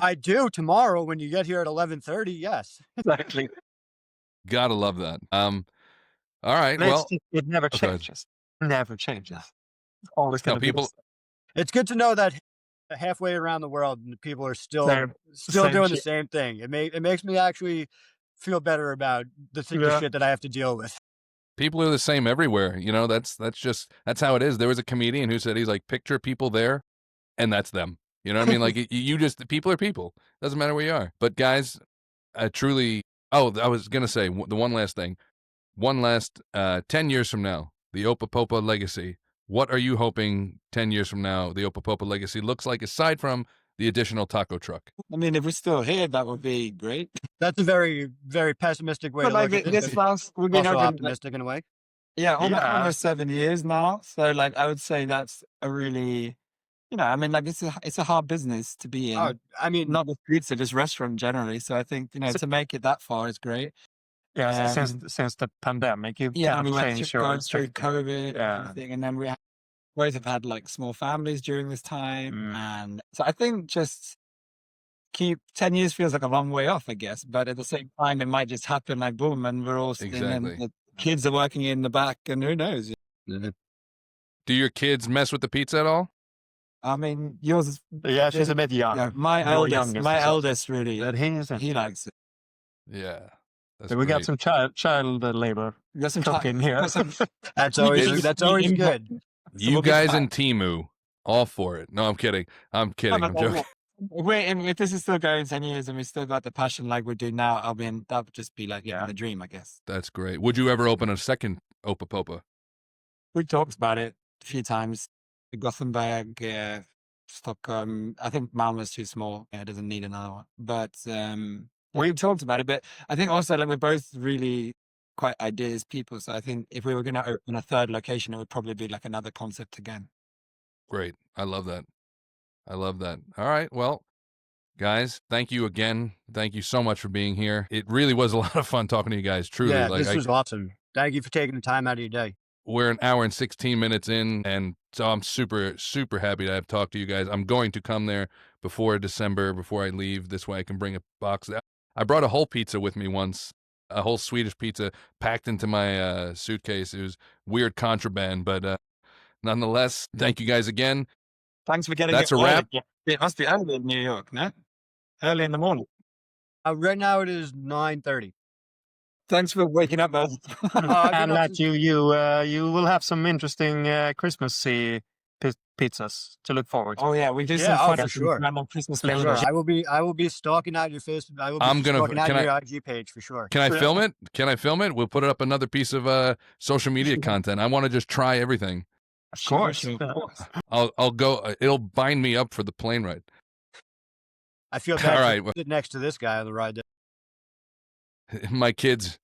[SPEAKER 3] I do tomorrow when you get here at 11:30. Yes,
[SPEAKER 2] Exactly.
[SPEAKER 1] Gotta love that. All right.
[SPEAKER 2] And
[SPEAKER 1] Well,
[SPEAKER 2] it never
[SPEAKER 1] go ahead.
[SPEAKER 2] changes. Never changes. Always
[SPEAKER 1] No,
[SPEAKER 2] gonna be
[SPEAKER 1] people.
[SPEAKER 3] it's good to know that halfway around the world, people are still
[SPEAKER 2] Same
[SPEAKER 3] doing the
[SPEAKER 2] shit.
[SPEAKER 3] same thing. It makes me actually feel better about the shit that I have to deal with.
[SPEAKER 1] People are the same everywhere. You know, that's how it is. There was a comedian who said, he's like, picture people there and that's them. You know what I mean? Like you just, people are people. Doesn't matter where you are. But guys, I was going to say the one last thing. 10 years from now, the Opa-Popa legacy. What are you hoping 10 years from now the Opa-Popa legacy looks like, aside from the additional taco truck?
[SPEAKER 4] I mean, if we're still here, that would be great.
[SPEAKER 3] That's a very, very pessimistic way
[SPEAKER 4] But
[SPEAKER 3] to
[SPEAKER 4] like
[SPEAKER 3] look at
[SPEAKER 4] this
[SPEAKER 3] it.
[SPEAKER 4] last, we've been
[SPEAKER 3] Also
[SPEAKER 4] open,
[SPEAKER 3] optimistic in a way.
[SPEAKER 4] yeah,
[SPEAKER 2] Yeah.
[SPEAKER 4] almost 7 years now. So like, I would say that's a really, I mean, like it's a hard business to be in.
[SPEAKER 3] Oh, I mean,
[SPEAKER 4] Not just pizza, just restaurant generally. So I think to make it that far is great.
[SPEAKER 2] Yeah, since the pandemic, you
[SPEAKER 4] Yeah,
[SPEAKER 2] kind
[SPEAKER 4] we
[SPEAKER 2] of
[SPEAKER 4] went
[SPEAKER 2] changed
[SPEAKER 4] through,
[SPEAKER 2] your
[SPEAKER 4] going through COVID and
[SPEAKER 2] Yeah.
[SPEAKER 4] everything, and then we both have had like small families during this time, and so I think just keep 10 years feels like a long way off, I guess. But at the same time, it might just happen like boom, and we're all sitting and
[SPEAKER 1] Exactly.
[SPEAKER 4] the kids are working in the back, and who knows?
[SPEAKER 1] Do your kids mess with the pizza at all?
[SPEAKER 4] I mean, yours is
[SPEAKER 2] Yeah, she's a bit young.
[SPEAKER 4] yeah, my
[SPEAKER 2] Your
[SPEAKER 4] eldest,
[SPEAKER 2] youngest is
[SPEAKER 4] eldest really,
[SPEAKER 2] But he isn't.
[SPEAKER 4] he likes it.
[SPEAKER 1] Yeah. That's
[SPEAKER 2] So we got
[SPEAKER 1] great.
[SPEAKER 2] some child labor
[SPEAKER 4] We got some
[SPEAKER 2] cooking here.
[SPEAKER 4] got some-
[SPEAKER 3] that's
[SPEAKER 4] You
[SPEAKER 3] always
[SPEAKER 4] think
[SPEAKER 3] that's
[SPEAKER 4] it's
[SPEAKER 3] always
[SPEAKER 4] eating-
[SPEAKER 3] good.
[SPEAKER 1] You
[SPEAKER 4] we'll be
[SPEAKER 1] guys
[SPEAKER 4] fine.
[SPEAKER 1] in Timu, all for it. No, I'm kidding. I'm joking.
[SPEAKER 4] If this is still going 10 years and we still got the passion like we do now, I mean, that would just be like the dream, I guess.
[SPEAKER 1] That's great. Would you ever open a second Opa-Popa?
[SPEAKER 4] We talked about it a few times. Gothenburg, Stockholm. I think Malmö's too small. It doesn't need another one. But we talked about it. But I think also like we're both really quite ideas people. So I think if we were going to open a third location, it would probably be like another concept again.
[SPEAKER 1] Great. I love that. I love that. All right. Well, guys, thank you again. Thank you so much for being here. It really was a lot of fun talking to you guys. Truly.
[SPEAKER 3] Yeah,
[SPEAKER 1] Like,
[SPEAKER 3] this was awesome. Thank you for taking the time out of your day.
[SPEAKER 1] we're an hour and 16 minutes in, and so I'm super, super happy to have talked to you guys. I'm going to come there before December, before I leave. This way I can bring a box. I brought a whole pizza with me once, a whole Swedish pizza packed into my suitcase. It was weird contraband, but nonetheless, thank you guys again.
[SPEAKER 4] Thanks for getting
[SPEAKER 1] That's
[SPEAKER 4] it
[SPEAKER 1] a wrap.
[SPEAKER 4] early. It must be early in New York, no? Early in the morning.
[SPEAKER 3] Right now it is 9:30.
[SPEAKER 4] Thanks for waking up early.
[SPEAKER 2] And that you will have some interesting Christmassy pizzas to look forward to.
[SPEAKER 4] Oh yeah, we do
[SPEAKER 3] Yeah,
[SPEAKER 4] some
[SPEAKER 3] for
[SPEAKER 4] fun
[SPEAKER 3] sure.
[SPEAKER 4] random Christmas
[SPEAKER 2] For
[SPEAKER 4] flavors.
[SPEAKER 3] Sure. I will be stalking out your face. I will be
[SPEAKER 1] I'm gonna-
[SPEAKER 3] stalking out
[SPEAKER 1] can I-
[SPEAKER 3] your IG page for sure.
[SPEAKER 1] Can I film it? Can I film it? We'll put up another piece of social media content. I want to just try everything.
[SPEAKER 2] Of course.
[SPEAKER 4] Sure, of course.
[SPEAKER 1] I'll go. It'll bind me up for the plane ride.
[SPEAKER 3] I feel
[SPEAKER 1] All
[SPEAKER 3] bad
[SPEAKER 1] right,
[SPEAKER 3] to
[SPEAKER 1] well-
[SPEAKER 3] sit next to this guy on the ride.
[SPEAKER 1] My kids.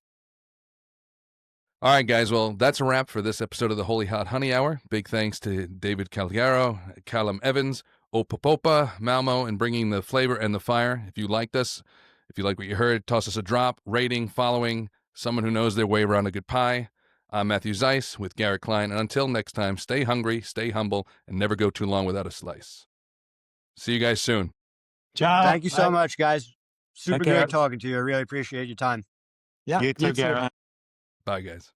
[SPEAKER 1] All right, guys. Well, that's a wrap for this episode of the Holy Hot Honey Hour. Big thanks to David Calgaro, Callum Evans, Opa-Popa, Malmö, and bringing the flavor and the fire. If you liked us, if you like what you heard, toss us a drop, rating, following, someone who knows their way around a good pie. I'm Matthew Zeiss with Garrett Klein. And until next time, stay hungry, stay humble, and never go too long without a slice. See you guys soon.
[SPEAKER 2] Ciao.
[SPEAKER 3] Thank you so much, guys. Super
[SPEAKER 2] Take care.
[SPEAKER 3] great talking to you. I really appreciate your time.
[SPEAKER 4] Yeah,
[SPEAKER 2] You too, Garrett.
[SPEAKER 1] Bye, guys.